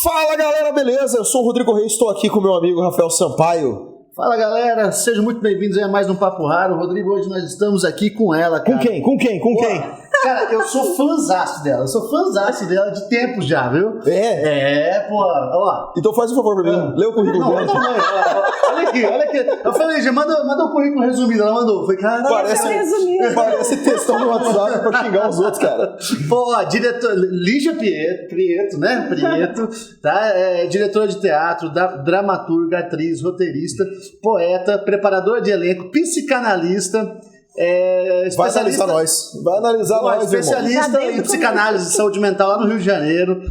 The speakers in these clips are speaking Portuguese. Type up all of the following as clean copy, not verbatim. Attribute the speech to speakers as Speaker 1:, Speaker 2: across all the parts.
Speaker 1: Fala galera, beleza? Eu sou o Rodrigo Reis, estou aqui com meu amigo Rafael Sampaio.
Speaker 2: Fala galera, sejam muito bem-vindos a mais um Papo Raro. Rodrigo, hoje nós estamos aqui com ela, cara.
Speaker 1: Com quem?
Speaker 2: Cara, eu sou fãzaço dela, de tempo já, viu? Ó.
Speaker 1: Então faz um favor pra mim, lê o currículo dela.
Speaker 2: Olha aqui. Eu falei, já manda o currículo resumido, ela mandou. Foi, caralho,
Speaker 1: parece textão no WhatsApp pra xingar os outros, cara.
Speaker 2: Pô, diretor, Lígia Prieto, tá? Diretora de teatro, dramaturga, atriz, roteirista, poeta, preparadora de elenco, psicanalista.
Speaker 1: Vai analisar nós,
Speaker 2: especialista em psicanálise e saúde mental lá no Rio de Janeiro.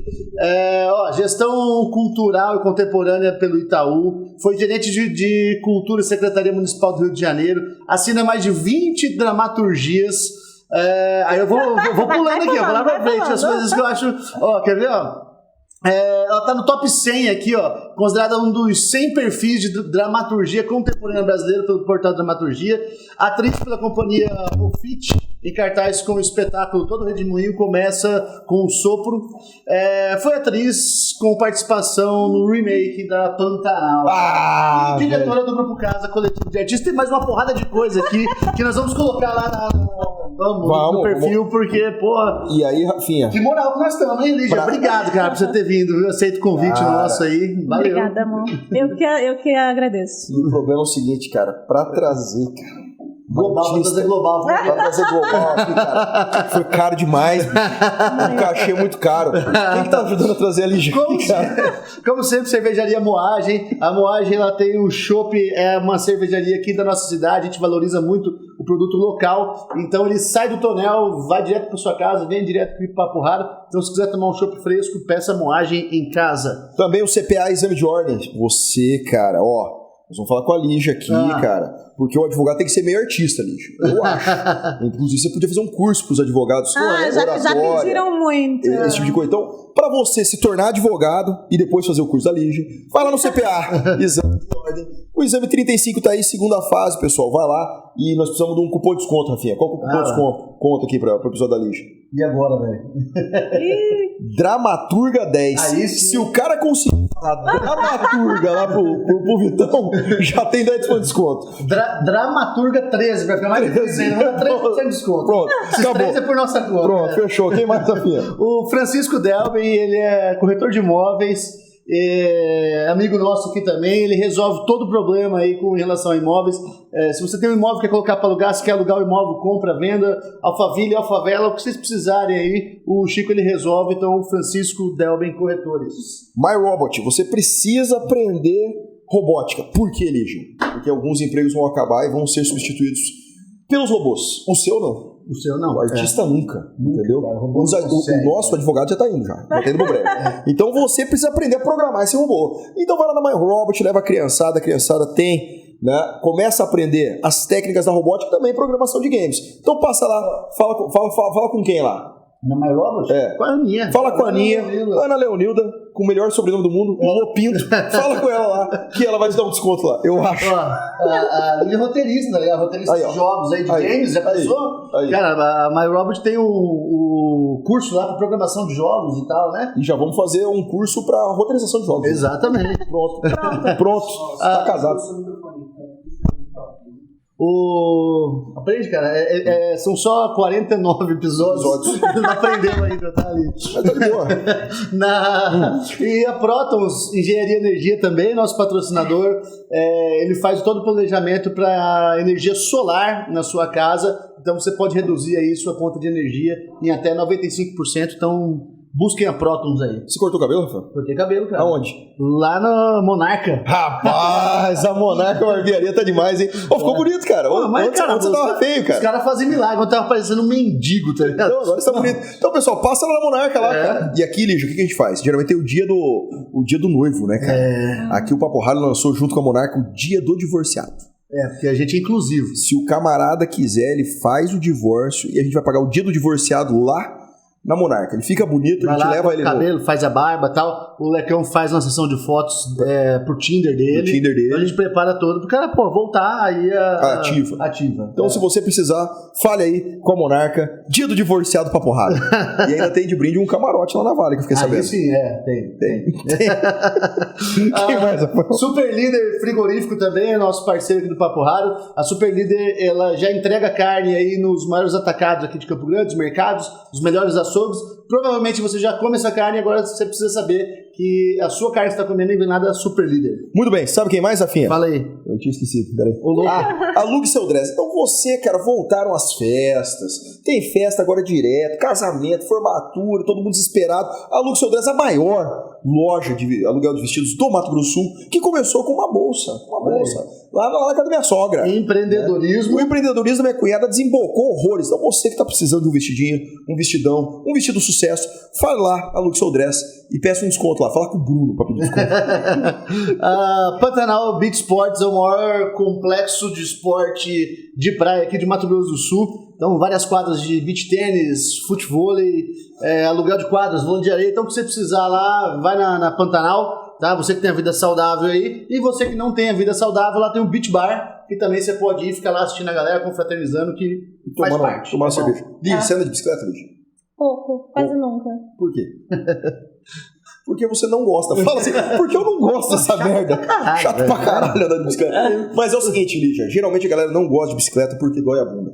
Speaker 2: Gestão cultural e contemporânea pelo Itaú. Foi gerente de cultura e Secretaria Municipal do Rio de Janeiro. Assina mais de 20 dramaturgias. Aí eu vou pulando aqui, eu vou lá pra frente as coisas que eu acho. Quer ver? Ela tá no top 100 aqui, considerada um dos 100 perfis de dramaturgia contemporânea brasileira pelo portal Dramaturgia, atriz pela companhia Ofit, em cartaz com o espetáculo Todo Redemoinho Começa com o Sopro. Foi atriz com participação no remake da Pantanal. Diretora do Grupo Casa, coletivo de artistas. Tem mais uma porrada de coisa aqui que nós vamos colocar lá no perfil, porque, porra.
Speaker 1: E aí, Rafinha?
Speaker 2: Que moral que nós estamos, hein, Lígia? Obrigado, cara, por você ter vindo, viu? Aceito o convite nosso aí. Valeu.
Speaker 3: Obrigada, amor. Eu que agradeço.
Speaker 1: E o problema é o seguinte, cara, pra trazer, cara.
Speaker 2: Global, pra trazer global
Speaker 1: aqui, cara. Foi caro demais, bicho. Um cachê muito caro. Quem que tá ajudando a trazer a Lígia?
Speaker 2: Como sempre, cervejaria Moagem. A Moagem, ela tem um chopp, é uma cervejaria aqui da nossa cidade. A gente valoriza muito o produto local. Então ele sai do tonel, vai direto pra sua casa, vem direto pro Papo Raro. Então se quiser tomar um chopp fresco, peça Moagem em casa.
Speaker 1: Também o CPA Exame de Ordem. Você, cara, nós vamos falar com a Lígia aqui, cara, porque o advogado tem que ser meio artista, Lígia, eu acho. Inclusive, você podia fazer um curso para os advogados.
Speaker 3: Já pediram muito.
Speaker 1: Esse tipo de coisa. Então, para você se tornar advogado e depois fazer o curso da Lígia, vai lá no CPA, Exame de Ordem. O Exame 35 tá aí, segunda fase, pessoal. Vai lá e nós precisamos de um cupom de desconto, Rafinha. Qual é o cupom de desconto? Conta aqui para o episódio da Lígia.
Speaker 2: E agora, velho?
Speaker 1: Dramaturga 10. Se o cara conseguir falar Dramaturga lá pro Vitão, já tem 10% de desconto.
Speaker 2: Dramaturga 13, vai ficar mais difícil. Manda 3% de desconto.
Speaker 1: Pronto, acabou.
Speaker 2: 13 é por nossa conta.
Speaker 1: Pronto, fechou. Quem mais, Sofia?
Speaker 2: O Francisco Delben, ele é corretor de imóveis. Amigo nosso aqui também, ele resolve todo o problema aí com relação a imóveis. Se você tem um imóvel que quer colocar para alugar, se quer alugar o imóvel, compra, venda, Alphaville, Alfavela, o que vocês precisarem aí, o Chico ele resolve. Então, Francisco Delben Corretores.
Speaker 1: MyRobot, você precisa aprender robótica. Por que, Lígia? Porque alguns empregos vão acabar e vão ser substituídos pelos robôs. O seu não.
Speaker 2: O seu não.
Speaker 1: O artista nunca, entendeu? Cara, o nosso advogado já tá indo, já tá indo pro breve. Então você precisa aprender a programar esse robô. Então vai lá na MyRobot, leva a criançada tem, né? Começa a aprender as técnicas da robótica e também programação de games. Então passa lá, fala com quem lá?
Speaker 2: Na MyRobot?
Speaker 1: Com a Aninha. Fala com a Aninha, Ana Leonilda, com o melhor sobrenome do mundo, o Pinto. Fala com ela lá, que ela vai te dar um desconto lá, eu acho.
Speaker 2: Ele é roteirista, né? Roteirista de jogos aí, de games, já pensou? Cara, a MyRobot tem o curso lá para programação de jogos e tal, né?
Speaker 1: E já vamos fazer um curso para roteirização de jogos.
Speaker 2: Exatamente.
Speaker 1: Pronto. Tá casado.
Speaker 2: Aprende, cara. São só 49 episódios. Não aprendeu ainda, tá ali.
Speaker 1: Mas tá de boa.
Speaker 2: E a Protons Engenharia e Energia também, nosso patrocinador. Ele faz todo o planejamento para energia solar na sua casa. Então você pode reduzir aí sua conta de energia em até 95%. Então busquem a Protons aí.
Speaker 1: Você cortou o cabelo, Rafael?
Speaker 2: Cortei cabelo, cara.
Speaker 1: Aonde?
Speaker 2: Lá na Monarca.
Speaker 1: Rapaz, a Monarca barbearia tá demais, hein? Ficou bonito, cara.
Speaker 2: Mas, cara,
Speaker 1: você tava feio, cara.
Speaker 2: Os caras fazem milagre. Eu tava parecendo um mendigo, tá ligado?
Speaker 1: Não, agora você tá bonito. Então, pessoal, passa lá na Monarca lá, cara. E aqui, Lígia, o que a gente faz? Geralmente tem o dia do noivo, né, cara? Aqui o Papo Raro lançou junto com a Monarca o dia do divorciado.
Speaker 2: Porque a gente é inclusivo.
Speaker 1: Se o camarada quiser, ele faz o divórcio e a gente vai pagar o dia do divorciado lá na Monarca. Ele fica bonito, a gente leva ele
Speaker 2: no cabelo, faz a barba e tal. O Lecão faz uma sessão de fotos pro Tinder dele. Então a gente prepara todo pro cara, voltar aí
Speaker 1: ativa. Então se você precisar, fale aí com a Monarca, dia do divorciado pra porrada. E ainda tem de brinde um camarote lá na Vale, que eu fiquei sabendo.
Speaker 2: Sim, tem.
Speaker 1: Quem mais?
Speaker 2: Super Líder Frigorífico também é nosso parceiro aqui do Papo Raro. A Super Líder, ela já entrega carne aí nos maiores atacados aqui de Campo Grande, os mercados, os melhores açougues. Provavelmente você já come essa carne e agora você precisa saber que a sua carne que você está comendo é envenenada da Super Líder.
Speaker 1: Muito bem, sabe quem mais, Rafinha?
Speaker 2: Fala aí.
Speaker 1: Eu tinha esquecido, peraí. Alugue seu dress. Então você, cara, voltaram as festas. Tem festa agora direto, casamento, formatura, todo mundo desesperado. Alugue seu dress, a maior loja de aluguel de vestidos do Mato Grosso do Sul, que começou com uma bolsa. Lá na casa da minha sogra.
Speaker 2: Empreendedorismo.
Speaker 1: O empreendedorismo da minha cunhada desembocou horrores. Então você que está precisando de um vestidinho, um vestidão, um vestido sucesso, fale lá, alugue seu dress e peça um desconto lá. Fala com o Bruno para pedir desconto.
Speaker 2: Pantanal Beach Sports é o maior complexo de esporte de praia aqui de Mato Grosso do Sul. Então, várias quadras de beach tênis, futevôlei, aluguel de quadras, vôlei de areia. Então, se você precisar lá, vai na Pantanal, tá? Você que tem a vida saudável aí. E você que não tem a vida saudável, lá tem o Beach Bar, que também você pode ir, ficar lá assistindo a galera, confraternizando, que faz parte.
Speaker 1: Tomar cerveja. Lígia, você anda de bicicleta, Lígia?
Speaker 3: Pouco, quase nunca.
Speaker 1: Por quê? Porque você não gosta. Fala assim, porque eu não gosto dessa merda. Chato pra caralho andar de bicicleta. Mas é o seguinte, Lígia, geralmente a galera não gosta de bicicleta porque dói a bunda.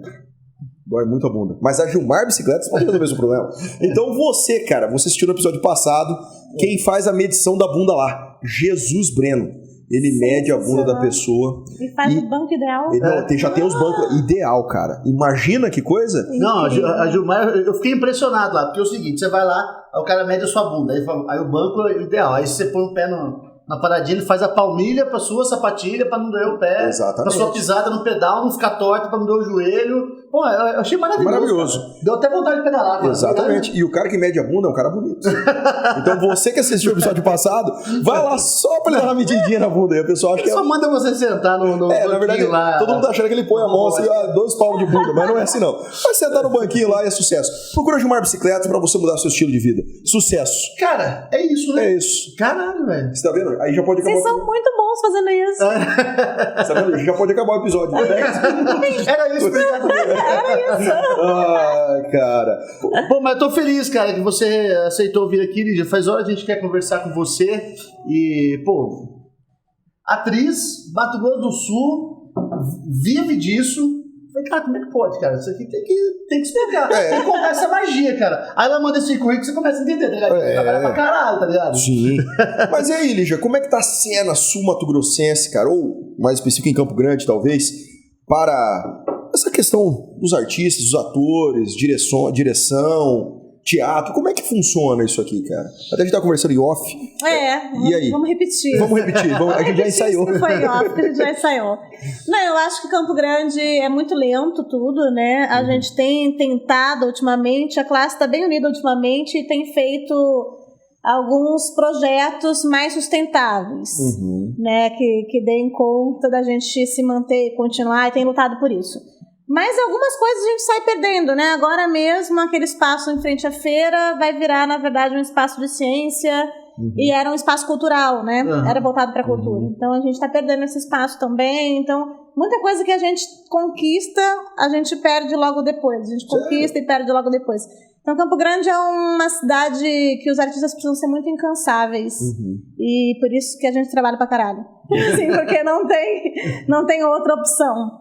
Speaker 1: Dói muito a bunda. Mas a Gilmar Bicicletas pode resolver esse problema. Então você, cara, você assistiu no episódio passado, quem faz a medição da bunda lá? Jesus Breno. Ele mede a bunda da pessoa.
Speaker 3: E faz o banco ideal.
Speaker 1: Já tem os bancos ideal, cara. Imagina que coisa.
Speaker 2: Não, a Gilmar, eu fiquei impressionado lá, porque é o seguinte, você vai lá, aí o cara mede a sua bunda, aí o banco é ideal, aí você põe o pé na paradinha, ele faz a palmilha pra sua sapatilha pra não doer o pé.
Speaker 1: Exatamente.
Speaker 2: Pra sua pisada no pedal não ficar torta pra não doer o joelho. Pô, eu achei maravilhoso. Deu até vontade de pedalar. Cara.
Speaker 1: Exatamente. E o cara que mede a bunda é um cara bonito. Então você que assistiu o episódio passado, vai lá só pra ele dar uma medidinha na bunda. E a pessoa acha que
Speaker 2: só manda você sentar no
Speaker 1: na verdade, lá. Todo mundo tá achando que ele põe a mão assim, 2 palmos de bunda. Mas não é assim, não. Vai sentar no banquinho lá e é sucesso. Procura Gilmar Bicicletas pra você mudar seu estilo de vida. Sucesso.
Speaker 2: Cara, é isso, né?
Speaker 1: É isso.
Speaker 2: Caralho, velho.
Speaker 1: Você tá vendo? Aí já pode acabar.
Speaker 3: Vocês são muito bons fazendo isso.
Speaker 1: Você tá vendo? Já pode acabar o episódio.
Speaker 2: Era isso, obrigado.
Speaker 3: Era isso.
Speaker 1: Ai, cara.
Speaker 2: Bom, mas eu tô feliz, cara, que você aceitou vir aqui, Lígia. Faz hora que a gente quer conversar com você. E, pô, atriz, Mato Grosso do Sul, vive disso. Falei, cara, como é que pode, cara? Isso aqui tem que explicar. Tem que contar essa magia, cara. Aí ela manda esse currículo e você começa a entender, tá ligado? Trabalha pra caralho, tá ligado?
Speaker 1: Sim. Mas e aí, Lígia, como é que tá a cena sul-mato-grossense, cara? Ou, mais específico, em Campo Grande, talvez, para essa questão dos artistas, dos atores, direção, teatro, como é que funciona isso aqui, cara? Até a gente tá conversando em off.
Speaker 3: E aí? Vamos repetir.
Speaker 1: A gente já ensaiou.
Speaker 3: Foi em off, que a gente já ensaiou. Não, eu acho que Campo Grande é muito lento tudo, né? A gente tem tentado ultimamente, a classe tá bem unida ultimamente e tem feito alguns projetos mais sustentáveis, né? Que deem conta da gente se manter, continuar, e tem lutado por isso. Mas algumas coisas a gente sai perdendo, né? Agora mesmo, aquele espaço em frente à feira vai virar, na verdade, um espaço de ciência e era um espaço cultural, né? Era voltado para a cultura. Então, a gente está perdendo esse espaço também. Então, muita coisa que a gente conquista, a gente perde logo depois. A gente conquista e perde logo depois. Então, Campo Grande é uma cidade que os artistas precisam ser muito incansáveis. E por isso que a gente trabalha pra caralho. Assim, porque não tem outra opção.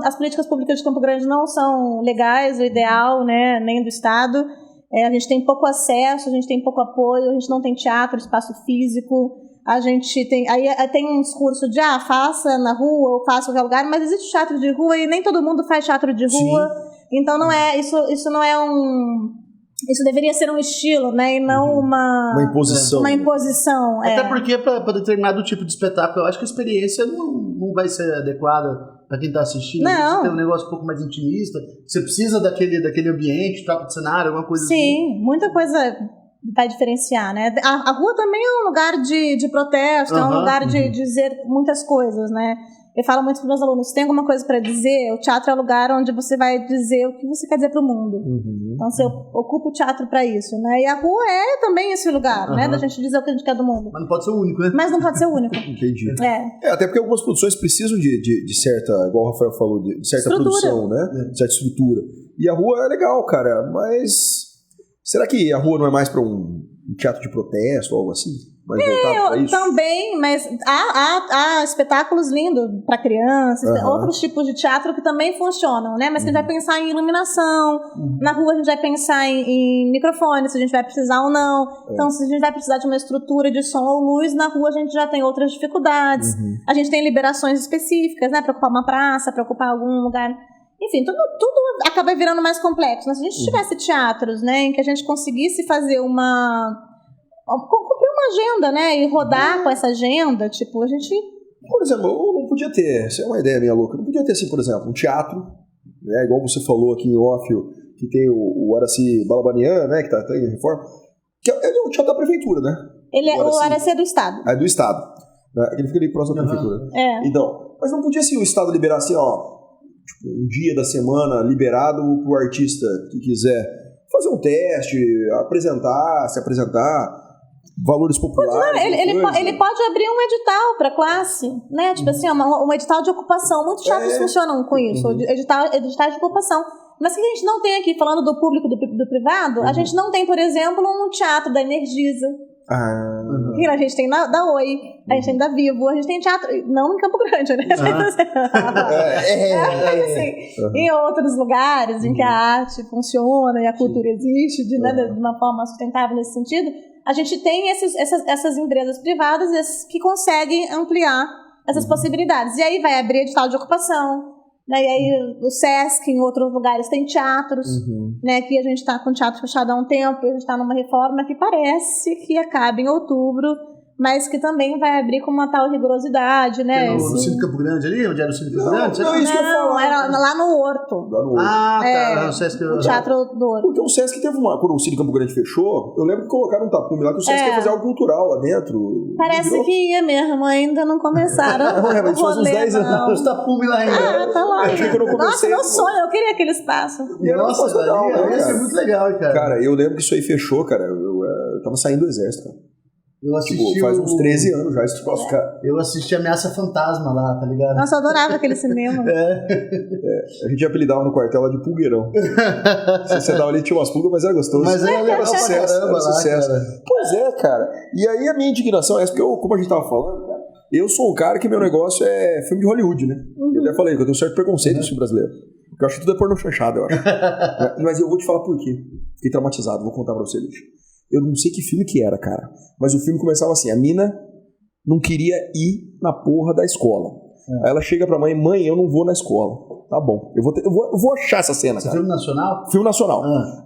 Speaker 3: As políticas públicas de Campo Grande não são legais, o ideal, né, nem do Estado. A gente tem pouco acesso, a gente tem pouco apoio, a gente não tem teatro, espaço físico. A gente tem... Aí tem um discurso de, faça na rua ou faça em qualquer lugar, mas existe teatro de rua e nem todo mundo faz teatro de rua. Sim. Então não é... Isso não é isso deveria ser um estilo, né? E não uma
Speaker 1: imposição.
Speaker 3: Uma imposição.
Speaker 2: Até porque para determinado tipo de espetáculo, eu acho que a experiência não vai ser adequada para quem está assistindo.
Speaker 3: Não.
Speaker 2: Você tem um negócio um pouco mais intimista, você precisa daquele ambiente, troca de cenário, alguma coisa assim.
Speaker 3: Sim, muita coisa vai diferenciar, né? A rua também é um lugar de protesto, é um lugar de dizer muitas coisas, né? Eu falo muito para os meus alunos, se tem alguma coisa para dizer, o teatro é o lugar onde você vai dizer o que você quer dizer para o mundo. Então você ocupa o teatro para isso, né? E a rua é também esse lugar, né? Da gente dizer o que a gente quer do mundo.
Speaker 2: Mas não pode ser o único, né?
Speaker 3: Mas não pode ser o único.
Speaker 1: Entendi. Até porque algumas produções precisam de certa, igual o Rafael falou, de certa produção, né? Certa estrutura. E a rua é legal, cara, mas será que a rua não é mais para um teatro de protesto ou algo assim? Mais voltado pra isso?
Speaker 3: Também, mas há espetáculos lindos para crianças, outros tipos de teatro que também funcionam, né? Mas que a gente vai pensar em iluminação, na rua a gente vai pensar em microfone, se a gente vai precisar ou não. Então, se a gente vai precisar de uma estrutura de som ou luz, na rua a gente já tem outras dificuldades. A gente tem liberações específicas, né? Para ocupar uma praça, para ocupar algum lugar. Enfim, tudo acaba virando mais complexo. Mas se a gente tivesse teatros, né, em que a gente conseguisse fazer cumprir uma agenda, né, e rodar com essa agenda, tipo, a gente...
Speaker 1: Por exemplo, eu não podia ter, isso é uma ideia minha louca, não podia ter, assim, por exemplo, um teatro, né, igual você falou aqui em off, que tem o Araci Balabanian, né, que tá em reforma, que ele é o teatro da prefeitura, né?
Speaker 3: O Araci é do Estado.
Speaker 1: É do Estado. Né? Ele fica ali próximo da prefeitura. Então, mas não podia, assim, o Estado liberar, assim, tipo, um dia da semana liberado pro artista que quiser fazer um teste, se apresentar, valores populares.
Speaker 3: Ele pode abrir um edital para classe, né? Tipo assim, um edital de ocupação. Muitos teatros funcionam com isso, edital de ocupação. Mas que a gente não tem aqui, falando do público do privado, a gente não tem, por exemplo, um teatro da Energisa. Que a gente tem da Oi, a gente tem da Vivo, a gente tem teatro, não em Campo Grande, né? Em outros lugares em que a arte funciona e a cultura existe de uma forma sustentável nesse sentido, a gente tem essas empresas privadas que conseguem ampliar essas possibilidades. E aí vai abrir edital de ocupação, né? E aí o Sesc, em outros lugares, tem teatros, né? Que a gente está com o teatro fechado há um tempo, a gente está numa reforma que parece que acaba em outubro, mas que também vai abrir com uma tal rigorosidade, né?
Speaker 2: No Cine Campo Grande ali? Onde era o Cine Campo Grande?
Speaker 1: Não, isso que eu ia falar.
Speaker 3: Era lá no Horto.
Speaker 2: Tá.
Speaker 3: O Teatro do Horto.
Speaker 1: Porque o Sesc teve quando o Cine Campo Grande fechou, eu lembro que colocaram um tapume lá que o Sesc ia fazer algo cultural lá dentro.
Speaker 3: Parece que ia mesmo, ainda não começaram.
Speaker 1: Mas faz uns 10 anos.
Speaker 2: Os tapume lá ainda.
Speaker 3: Tá lá.
Speaker 1: Nossa,
Speaker 3: meu sonho, eu queria aquele espaço.
Speaker 2: Nossa, legal, ia ser muito legal, cara.
Speaker 1: Cara, eu lembro que isso aí fechou, cara. Eu tava saindo do exército, cara.
Speaker 2: Eu assisti
Speaker 1: faz uns 13 anos já esse troço, cara.
Speaker 2: Eu assisti Ameaça Fantasma lá, tá ligado?
Speaker 3: Nossa, eu adorava aquele cinema.
Speaker 1: A gente apelidava no quartel lá de pulgueirão. Você dava ali, tinha umas pulgas, mas era gostoso.
Speaker 2: Mas era sucesso,
Speaker 1: era sucesso. Pois é, cara. E aí a minha indignação é essa, porque como a gente tava falando, cara, eu sou um cara que meu negócio é filme de Hollywood, né? Eu até falei que eu tenho um certo preconceito no filme brasileiro. Porque eu acho que tudo é pornô chanchado, eu acho. Mas eu vou te falar por quê. Fiquei traumatizado, vou contar pra você, bicho. Eu não sei que filme que era, cara. Mas o filme começava assim, a mina não queria ir na porra da escola. Aí ela chega pra mãe, eu não vou na escola. Tá bom, eu vou achar essa cena, cara.
Speaker 2: Filme nacional?
Speaker 1: Filme nacional.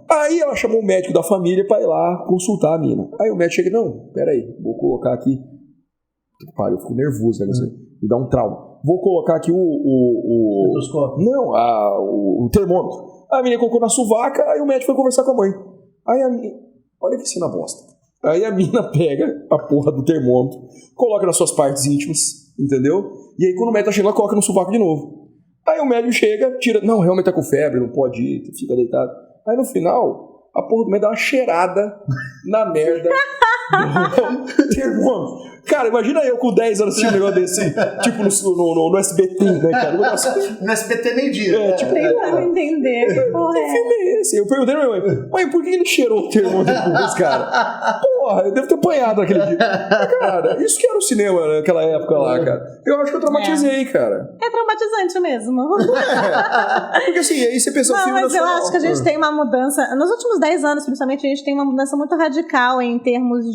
Speaker 1: Aí ela chamou o médico da família pra ir lá consultar a mina. Aí o médico chega, não, peraí, vou colocar aqui. Eu fico nervoso, né? Me dá um trauma. Vou colocar aqui o
Speaker 2: Tetoscópio.
Speaker 1: Não, o termômetro. A menina colocou na sovaca, aí o médico foi conversar com a mãe. Aí a menina... Olha que cena bosta. Aí a mina pega a porra do termômetro, coloca nas suas partes íntimas, entendeu? E aí quando o médico tá chegando, ela coloca no sovaco de novo. Aí o médico chega, tira... Não, realmente tá com febre, não pode ir, fica deitado. Aí no final, a porra do médico dá uma cheirada na merda do termômetro. Cara, imagina eu com 10 anos assistindo um negócio desse, tipo no SBT, né, cara?
Speaker 2: No SBT meio-dia.
Speaker 1: Tipo,
Speaker 3: tem como entender. Que
Speaker 1: filme é esse? Eu perguntei pra minha mãe, por que ele cheirou o termômetro depois, cara? Porra, eu devo ter apanhado naquele dia. Cara, isso que era o cinema naquela época lá, cara. Eu acho que eu traumatizei, cara.
Speaker 3: É traumatizante mesmo.
Speaker 1: Porque assim, aí você pensa no filme nacional.
Speaker 3: Mas eu acho que a gente tem uma mudança, nos últimos 10 anos, principalmente, a gente tem uma mudança muito radical em termos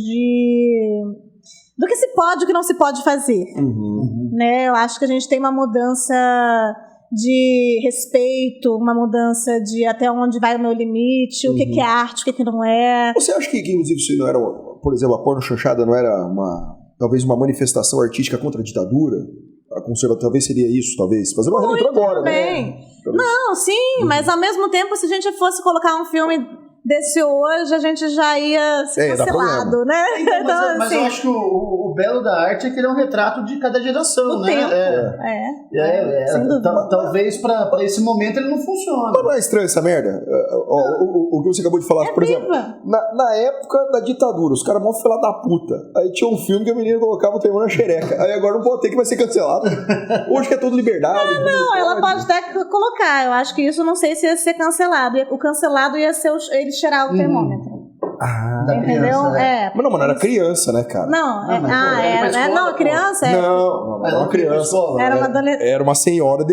Speaker 3: do que se pode e o que não se pode fazer. Né? Eu acho que a gente tem uma mudança de respeito, uma mudança de até onde vai o meu limite, o que é arte, o que não é.
Speaker 1: Você acha que inclusive, isso não era, por exemplo, a porno chanchada não era talvez uma manifestação artística contra a ditadura? A conserva talvez seria isso, talvez. Fazer uma releitura agora,
Speaker 3: também.
Speaker 1: Né?
Speaker 3: Não, sim, mas ao mesmo tempo, se a gente fosse colocar um filme desse hoje, a gente já ia ser cancelado, né?
Speaker 2: Então, mas eu acho que o belo da arte é que ele é um retrato de cada geração, né?
Speaker 3: Sem dúvida.
Speaker 2: Talvez pra esse momento ele não funciona.
Speaker 1: Mas não é estranho essa merda? O que você acabou de falar, por exemplo, na época da ditadura, os caras mó fila da puta. Aí tinha um filme que a menina colocava o terror na xereca. Aí agora não pode ter, que vai ser cancelado. Hoje que é tudo liberdade.
Speaker 3: Não, ela pode até colocar. Eu acho que isso não sei se ia ser cancelado. O cancelado ia ser ele cheirar o termômetro. Entendeu?
Speaker 2: Criança,
Speaker 1: Mas não era criança, né, cara?
Speaker 3: Não, criança é.
Speaker 1: Não, era uma criança.
Speaker 3: Era uma adolescente.
Speaker 1: Era uma senhora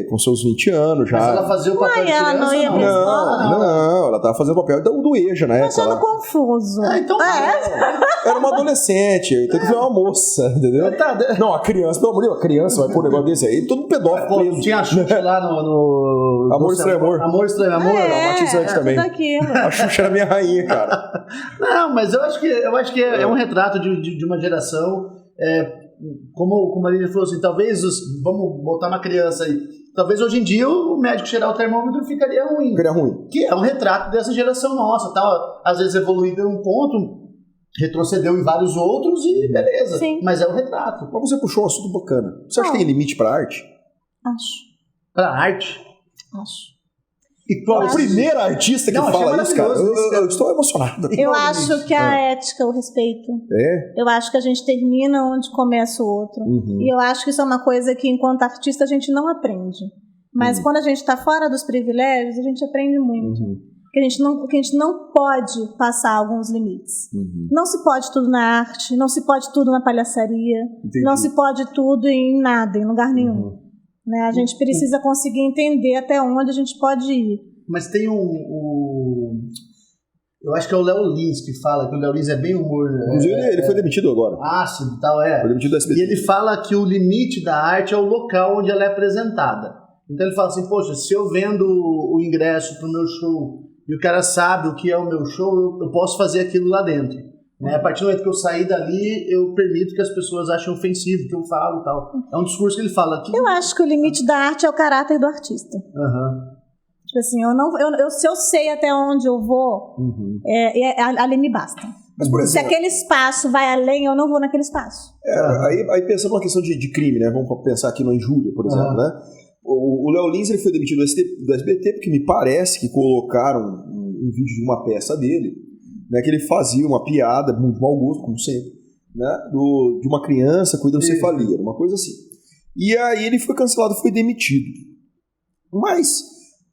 Speaker 1: com seus 20 anos já.
Speaker 2: Mas ela fazia o papel de criança?
Speaker 3: Ela não ia pra escola?
Speaker 1: Não, ela tava fazendo o papel do EJA, né?
Speaker 3: Tô achando confuso.
Speaker 2: Então
Speaker 1: era uma adolescente, tem que ver uma moça, entendeu? Não, a criança, pelo amor de Deus, a criança vai pôr um negócio desse aí, todo pedófilo preso.
Speaker 2: Tinha a Xuxa lá no
Speaker 1: Amor Estranho Amor.
Speaker 2: Amor Estranho Amor.
Speaker 1: Uma matizante também. A Xuxa era minha rainha, cara.
Speaker 2: Não, mas eu acho que é um retrato de uma geração, como a Lídia falou assim, talvez, vamos botar uma criança aí, talvez hoje em dia o médico cheirar o termômetro ficaria ruim. Que é um retrato dessa geração nossa, tal. Às vezes evoluiu em um ponto, retrocedeu em vários outros e beleza.
Speaker 3: Sim.
Speaker 2: Mas é um retrato.
Speaker 1: Mas você puxou um assunto bacana. Você acha que tem limite pra arte?
Speaker 3: Acho.
Speaker 2: Pra arte?
Speaker 3: Acho.
Speaker 1: E qual a primeira artista que fala isso, cara? Eu estou emocionado.
Speaker 3: Eu acho que a ética, o respeito. Eu acho que a gente termina onde começa o outro. E eu acho que isso é uma coisa que, enquanto artista, a gente não aprende. Mas quando a gente está fora dos privilégios, a gente aprende muito. Porque a gente não pode passar alguns limites. Não se pode tudo na arte, não se pode tudo na palhaçaria, não se pode tudo em nada, em lugar nenhum. Né? A gente precisa conseguir entender até onde a gente pode ir.
Speaker 2: Mas tem eu acho que é o Léo Lins que fala, que o Léo Lins é bem humor.
Speaker 1: Inclusive ele foi demitido agora.
Speaker 2: Ácido e tal,
Speaker 1: Foi demitido da SBT.
Speaker 2: E ele fala que o limite da arte é o local onde ela é apresentada. Então ele fala assim, poxa, se eu vendo o ingresso pro meu show e o cara sabe o que é o meu show, eu posso fazer aquilo lá dentro. A partir do momento que eu sair dali, eu permito que as pessoas achem ofensivo o que eu falo e tal. É um discurso que ele fala aqui.
Speaker 3: Eu acho que o limite da arte é o caráter do artista. Tipo assim, se eu sei até onde eu vou, ali me basta.
Speaker 1: Mas, por exemplo,
Speaker 3: se aquele espaço vai além, eu não vou naquele espaço.
Speaker 1: Aí pensando numa questão de crime, né? Vamos pensar aqui no injúria, por exemplo, né? O Léo Lins ele foi demitido do SBT porque me parece que colocaram um vídeo de uma peça dele, né, que ele fazia uma piada, muito mau gosto, como sempre, né, de uma criança com hidrocefalia, uma coisa assim. E aí ele foi cancelado, foi demitido. Mas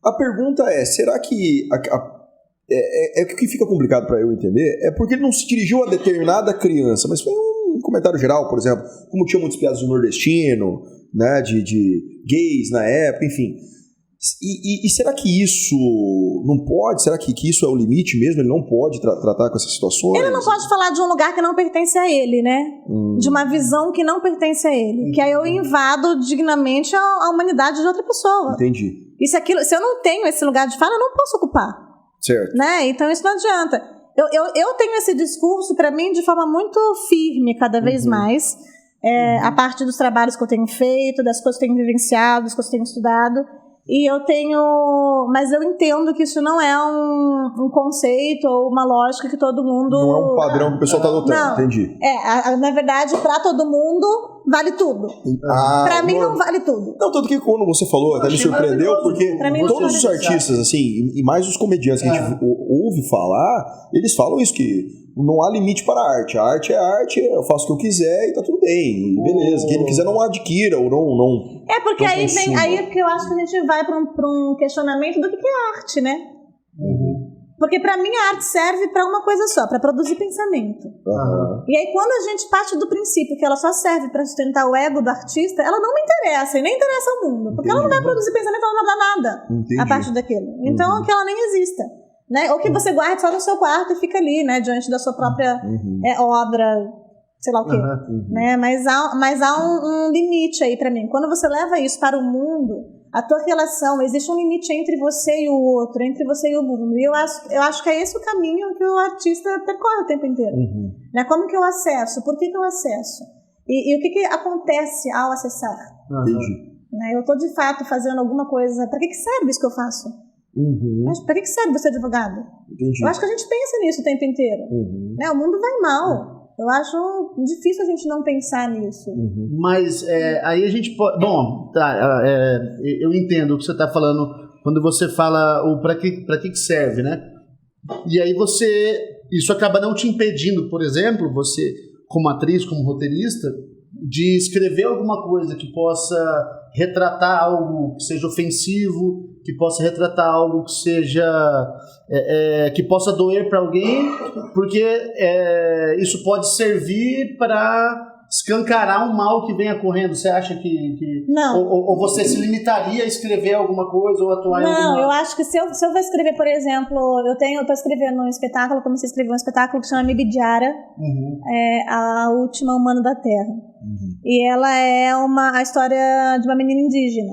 Speaker 1: a pergunta é, será que... o que fica complicado para eu entender é porque ele não se dirigiu a determinada criança, mas foi um comentário geral, por exemplo, como tinha muitas piadas do nordestino, né, de gays na época, enfim... E será que isso não pode? Será que isso é o limite mesmo? Ele não pode tratar com essas situações?
Speaker 3: Ele não pode falar de um lugar que não pertence a ele, né? De uma visão que não pertence a ele. Que aí eu invado dignamente a humanidade de outra pessoa.
Speaker 1: Entendi.
Speaker 3: E se eu não tenho esse lugar de fala, eu não posso ocupar.
Speaker 1: Certo.
Speaker 3: Né? Então isso não adianta. Eu tenho esse discurso, para mim, de forma muito firme, cada vez mais. A parte dos trabalhos que eu tenho feito, das coisas que eu tenho vivenciado, das coisas que eu tenho estudado. Mas eu entendo que isso não é um conceito ou uma lógica que todo mundo...
Speaker 1: Não é um padrão que o pessoal está adotando, não. Entendi.
Speaker 3: Na verdade, para todo mundo, vale tudo. Para mim, não vale tudo.
Speaker 1: Não, tanto que quando você falou, até me surpreendeu, porque todos os artistas, assim, e mais os comediantes que a gente ouve falar, eles falam isso, que não há limite para a arte. A arte é arte, eu faço o que eu quiser e tá tudo bem. Beleza. Quem não quiser não adquira ou não
Speaker 3: porque aí que eu acho que a gente vai para um questionamento do que é arte, né? Porque para mim a arte serve para uma coisa só, para produzir pensamento. E aí quando a gente parte do princípio que ela só serve para sustentar o ego do artista, ela não me interessa e nem interessa ao mundo. Porque ela não vai produzir pensamento, ela não vai dar nada a partir daquilo. Então que ela nem exista. Né? Ou que você guarde só no seu quarto e fica ali, né, diante da sua própria obra, sei lá o quê. Né? Mas há um limite aí pra mim. Quando você leva isso para o mundo, a tua relação, existe um limite entre você e o outro, entre você e o mundo. E eu acho que é esse o caminho que o artista percorre o tempo inteiro. Né? Como que eu acesso? Por que eu acesso? E o que acontece ao acessar?
Speaker 1: Entendi.
Speaker 3: Né? Eu estou de fato fazendo alguma coisa. Para que serve isso que eu faço? Mas para que serve você advogado?
Speaker 1: Entendi.
Speaker 3: Eu acho que a gente pensa nisso o tempo inteiro. Né? O mundo vai mal. Eu acho difícil a gente não pensar nisso.
Speaker 2: Mas aí a gente pode... Bom, eu entendo o que você está falando quando você fala o para que serve, né? E aí isso acaba não te impedindo, por exemplo, você como atriz, como roteirista, de escrever alguma coisa que possa retratar algo que seja ofensivo, que possa retratar algo que seja que possa doer para alguém, porque isso pode servir para escancarar um mal que venha correndo. Você acha que
Speaker 3: não.
Speaker 2: Ou você se limitaria a escrever alguma coisa ou atuar em alguma...
Speaker 3: Não, eu acho que se eu vou escrever, por exemplo, eu estou escrevendo um espetáculo, comecei a escrever um espetáculo que chama Mibidiara, a última humana da Terra. E ela é a história de uma menina indígena.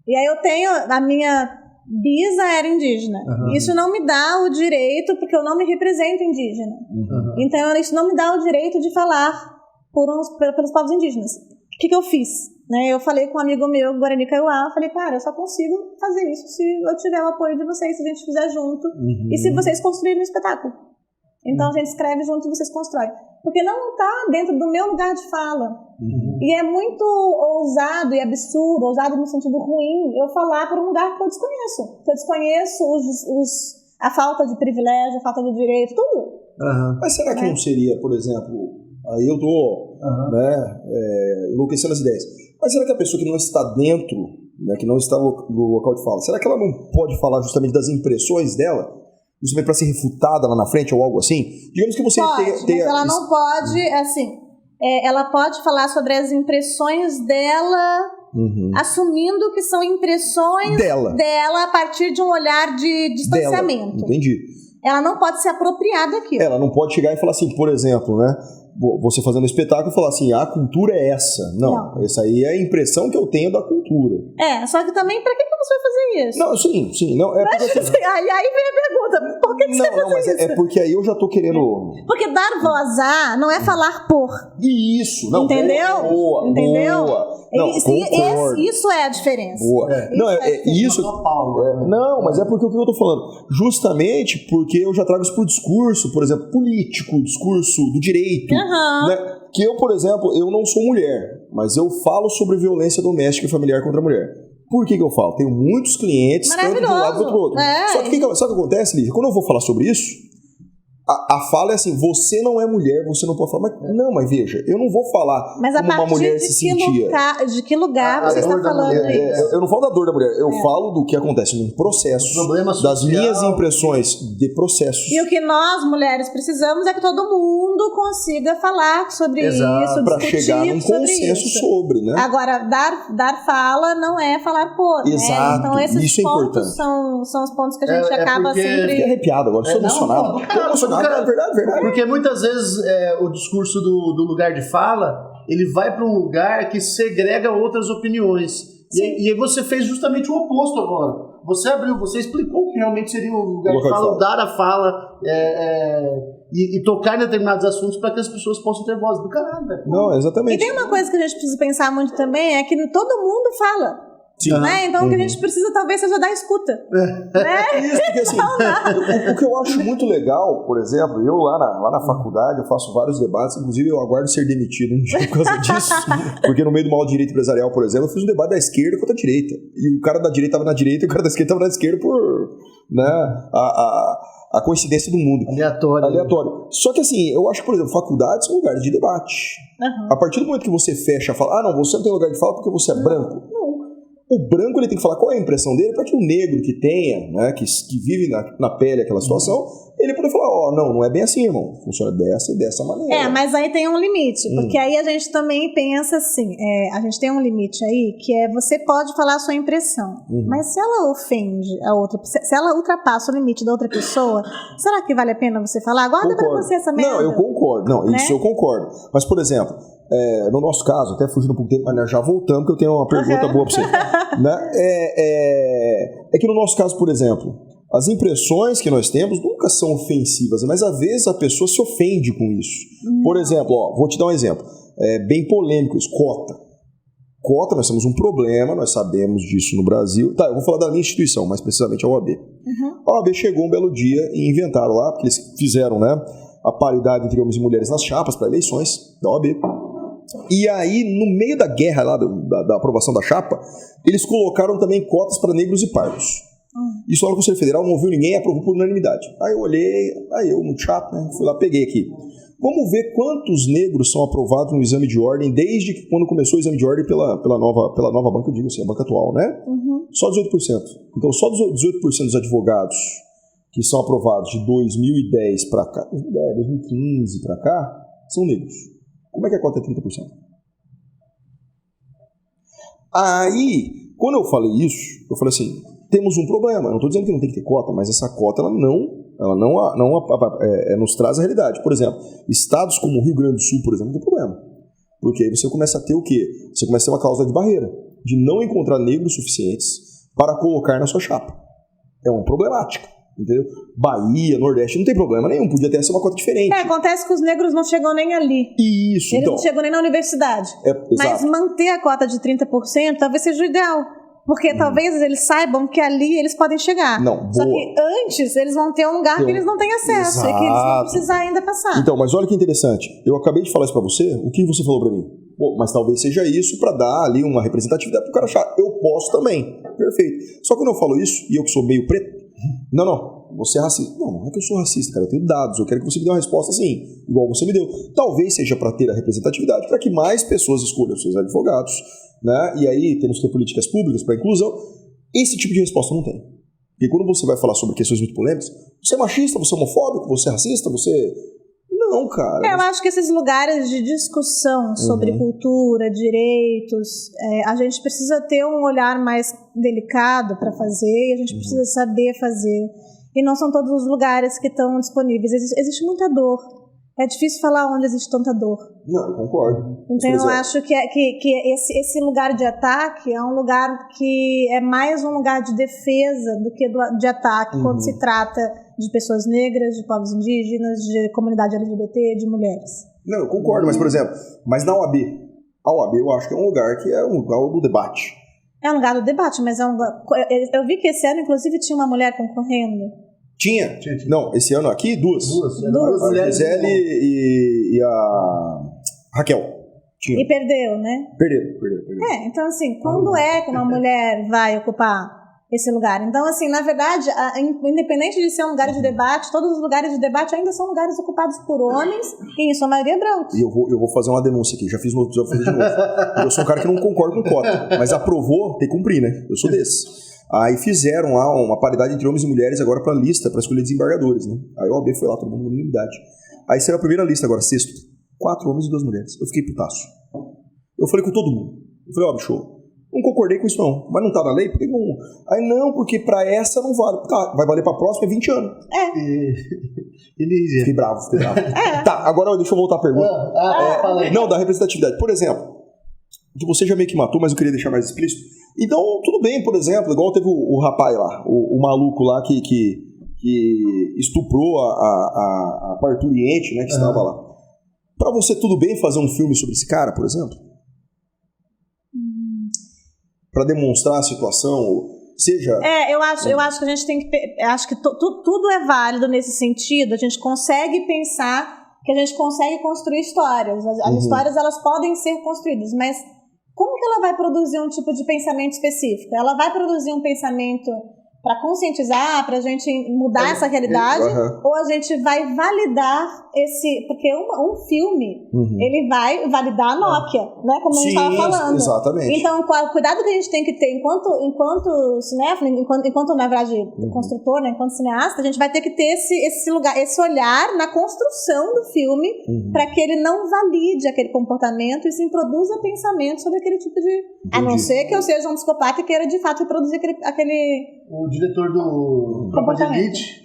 Speaker 3: E aí eu tenho, a minha bisa era indígena. Isso não me dá o direito, porque eu não me represento indígena. Então isso não me dá o direito de falar pelos povos indígenas. O que eu fiz? Né? Eu falei com um amigo meu, Guarani Kaiowá, falei, cara, eu só consigo fazer isso se eu tiver o apoio de vocês, se a gente fizer junto, e se vocês construírem um espetáculo. Então a gente escreve junto e vocês constroem. Porque não está dentro do meu lugar de fala. E é muito ousado e absurdo, ousado no sentido ruim, eu falar por um lugar que eu desconheço. Que eu desconheço a falta de privilégio, a falta de direito, tudo.
Speaker 1: Mas será que não seria, por exemplo... Aí eu tô enlouquecendo as ideias. Mas será que a pessoa que não está dentro, né, que não está no local de fala, será que ela não pode falar justamente das impressões dela? Justamente para ser refutada lá na frente ou algo assim? Digamos que você tenha...
Speaker 3: Mas ela não pode, assim... ela pode falar sobre as impressões dela, assumindo que são impressões dela a partir de um olhar de distanciamento.
Speaker 1: Dela. Entendi.
Speaker 3: Ela não pode se apropriar daquilo.
Speaker 1: Ela não pode chegar e falar assim, por exemplo, né? Você fazendo um espetáculo e falar assim, a cultura é essa. Não, essa aí é a impressão que eu tenho da cultura.
Speaker 3: Só que também, pra que você vai fazer isso?
Speaker 1: Não, sim. Não, porque, assim,
Speaker 3: aí vem a pergunta, por que você vai fazer isso?
Speaker 1: É porque aí eu já tô querendo...
Speaker 3: Porque dar voz a não é falar por.
Speaker 1: Isso, não.
Speaker 3: Entendeu?
Speaker 1: Boa. Não,
Speaker 3: isso é a diferença.
Speaker 1: Boa. Isso. Não, mas é porque o que eu tô falando? Justamente porque eu já trago isso pro discurso, por exemplo, político, discurso do direito. Né? Que eu, por exemplo, eu não sou mulher, mas eu falo sobre violência doméstica e familiar contra a mulher. Por que eu falo? Tenho muitos clientes, tanto de um lado quanto do outro. Só que sabe o que acontece, Lívia? Quando eu vou falar sobre isso, a fala é assim, você não é mulher, você não pode falar. Mas veja, eu não vou falar como uma mulher se sentia.
Speaker 3: De que lugar você está falando isso?
Speaker 1: Eu não falo da dor da mulher, eu falo do que acontece num processo, das minhas impressões de processos.
Speaker 3: E o que nós, mulheres, precisamos é que todo mundo consiga falar sobre isso,
Speaker 1: para chegar num consenso sobre, né?
Speaker 3: Agora, dar fala não é falar por,
Speaker 1: Exato,
Speaker 3: né? Então esses
Speaker 1: isso é
Speaker 3: pontos
Speaker 1: importante.
Speaker 3: são os pontos que a gente acaba sempre...
Speaker 1: Fiquei arrepiado agora, estou emocionado. É verdade.
Speaker 2: Porque muitas vezes o discurso do lugar de fala, ele vai para um lugar que segrega outras opiniões. E aí você fez justamente o oposto agora. Você explicou que realmente seria o lugar de fala, dar a fala e tocar em determinados assuntos para que as pessoas possam ter voz do caralho.
Speaker 1: Não, exatamente.
Speaker 3: E tem uma coisa que a gente precisa pensar muito também, é que todo mundo fala. Né? Então o que a gente precisa talvez seja da escuta. Né?
Speaker 1: Isso, porque assim, o que eu acho muito legal, por exemplo, eu lá na faculdade eu faço vários debates, inclusive eu aguardo ser demitido um dia por causa disso, porque no meio do mal direito empresarial, por exemplo, eu fiz um debate da esquerda contra a direita, e o cara da direita estava na direita e o cara da esquerda estava na esquerda por, né, a coincidência do mundo. Aleatório. Só que assim, eu acho que, por exemplo, faculdades são lugares de debate. A partir do momento que você fecha a fala, não, você não tem lugar de fala porque você é branco. Não. O branco ele tem que falar qual é a impressão dele para que o negro que tenha, né, que vive na pele aquela situação, ele pode falar, não é bem assim, irmão. Funciona dessa e dessa maneira.
Speaker 3: Mas aí tem um limite, porque aí a gente também pensa assim, a gente tem um limite aí, que é você pode falar a sua impressão, mas se ela ofende a outra, se ela ultrapassa o limite da outra pessoa, será que vale a pena você falar? Guarda pra você essa merda.
Speaker 1: Não, eu concordo. Não, isso eu concordo. Mas, por exemplo, no nosso caso, até fugindo um pouco tempo, mas já voltamos, que eu tenho uma pergunta boa pra você. Né? É que no nosso caso, por exemplo, as impressões que nós temos nunca são ofensivas, mas às vezes a pessoa se ofende com isso. Por exemplo, vou te dar um exemplo, bem polêmico isso, cota. Cota, nós temos um problema, nós sabemos disso no Brasil. Tá, eu vou falar da minha instituição, mais precisamente a OAB. A OAB chegou um belo dia e inventaram lá, porque eles fizeram, né, a paridade entre homens e mulheres nas chapas para eleições da OAB. E aí, no meio da guerra lá, da aprovação da chapa, eles colocaram também cotas para negros e pardos. Isso lá no Conselho Federal, não ouviu ninguém, aprovou por unanimidade. Aí eu olhei, muito chato, né, fui lá, peguei aqui. Vamos ver quantos negros são aprovados no exame de ordem desde que quando começou o exame de ordem pela nova banca, eu digo assim, a banca atual, né? Só 18%. Então, só 18% dos advogados que são aprovados de 2010 para cá, 2015 para cá, são negros. Como é que a cota é 30%? Aí, quando eu falei isso, eu falei assim, temos um problema. Eu não estou dizendo que não tem que ter cota, mas essa cota ela não nos traz a realidade. Por exemplo, estados como o Rio Grande do Sul, por exemplo, não tem problema. Porque aí você começa a ter o quê? Você começa a ter uma cláusula de barreira, de não encontrar negros suficientes para colocar na sua chapa. É uma problemática, entendeu? Bahia, Nordeste, não tem problema nenhum, podia ter uma cota diferente.
Speaker 3: Acontece que os negros não chegam nem ali.
Speaker 1: Isso,
Speaker 3: eles não chegam nem na universidade. Mas manter a cota de 30% talvez seja o ideal. Porque talvez eles saibam que ali eles podem chegar. Só que antes eles vão ter um lugar que eles não têm acesso. E que eles vão precisar ainda passar.
Speaker 1: Então, mas olha que interessante. Eu acabei de falar isso pra você. O que você falou pra mim? Pô, mas talvez seja isso pra dar ali uma representatividade pro cara achar. Eu posso também. Perfeito. Só que quando eu falo isso, e eu que sou meio preto, não, você é racista. Não é que eu sou racista, cara. Eu tenho dados. Eu quero que você me dê uma resposta assim, igual você me deu. Talvez seja pra ter a representatividade, pra que mais pessoas escolham seus advogados, né? E aí temos que ter políticas públicas para inclusão. Esse tipo de resposta não tem. Porque quando você vai falar sobre questões muito polêmicas, você é machista, você é homofóbico, você é racista, você... Não, cara.
Speaker 3: Eu acho que esses lugares de discussão sobre cultura, direitos, a gente precisa ter um olhar mais delicado para fazer, e a gente precisa saber fazer. E não são todos os lugares que estão disponíveis. Existe muita dor. É difícil falar onde existe tanta dor.
Speaker 1: Não, eu concordo.
Speaker 3: Então eu acho que esse lugar de ataque é um lugar que é mais um lugar de defesa do que de ataque quando se trata de pessoas negras, de povos indígenas, de comunidade LGBT, de mulheres.
Speaker 1: Não, eu concordo, mas por exemplo, na OAB, a OAB eu acho que é um lugar que é um lugar do debate.
Speaker 3: É um lugar do debate, mas é um lugar... Eu vi que esse ano, inclusive, tinha uma mulher concorrendo.
Speaker 1: Tinha. Não, esse ano aqui, duas. A Gisele e a Raquel. Tinha.
Speaker 3: E perdeu, né?
Speaker 1: Perdeu.
Speaker 3: Então assim, quando é que uma mulher vai ocupar esse lugar? Então assim, na verdade, independente de ser um lugar de debate, todos os lugares de debate ainda são lugares ocupados por homens, e em sua maioria brancos.
Speaker 1: E eu vou fazer uma denúncia aqui, já fiz no outro episódio, vou fazer de novo. Eu sou um cara que não concordo com cota, mas aprovou, tem que cumprir, né? Eu sou desse. Aí fizeram lá uma paridade entre homens e mulheres agora pra lista, pra escolher desembargadores, né? Aí o OAB foi lá, todo mundo na unanimidade. Aí saiu a primeira lista agora, sexto. 4 homens e 2 mulheres. Eu fiquei putaço. Eu falei com todo mundo. Eu falei, bicho, não concordei com isso não. Mas não tá na lei? Por que não? Aí não, porque pra essa não vale. Tá, vai valer pra próxima, é 20 anos. Fiquei bravo. Tá, agora deixa eu voltar à pergunta. Não, da representatividade. Por exemplo, que você já meio que matou, mas eu queria deixar mais explícito. Então, tudo bem, por exemplo, igual teve o rapaz lá, o maluco lá que estuprou a parturiente, né, que estava lá. Pra você, tudo bem fazer um filme sobre esse cara, por exemplo? Pra demonstrar a situação, seja...
Speaker 3: Eu acho que a gente tem que... Acho que tudo é válido nesse sentido. A gente consegue pensar que a gente consegue construir histórias. As histórias, elas podem ser construídas, mas... Como que ela vai produzir um tipo de pensamento específico? Ela vai produzir um pensamento para conscientizar, para a gente mudar essa realidade, ou a gente vai validar esse... Porque um filme, ele vai validar a Nokia, né? Como a gente estava falando.
Speaker 1: Exatamente.
Speaker 3: Então, o cuidado que a gente tem que ter enquanto cinéfilo, enquanto na verdade, construtor, né? Enquanto cineasta, a gente vai ter que ter esse lugar, esse olhar na construção do filme, para que ele não valide aquele comportamento e sim produza pensamento sobre aquele tipo de... A não ser que eu seja um psicopata e queira de fato reproduzir aquele
Speaker 2: O diretor do Tropa de Elite,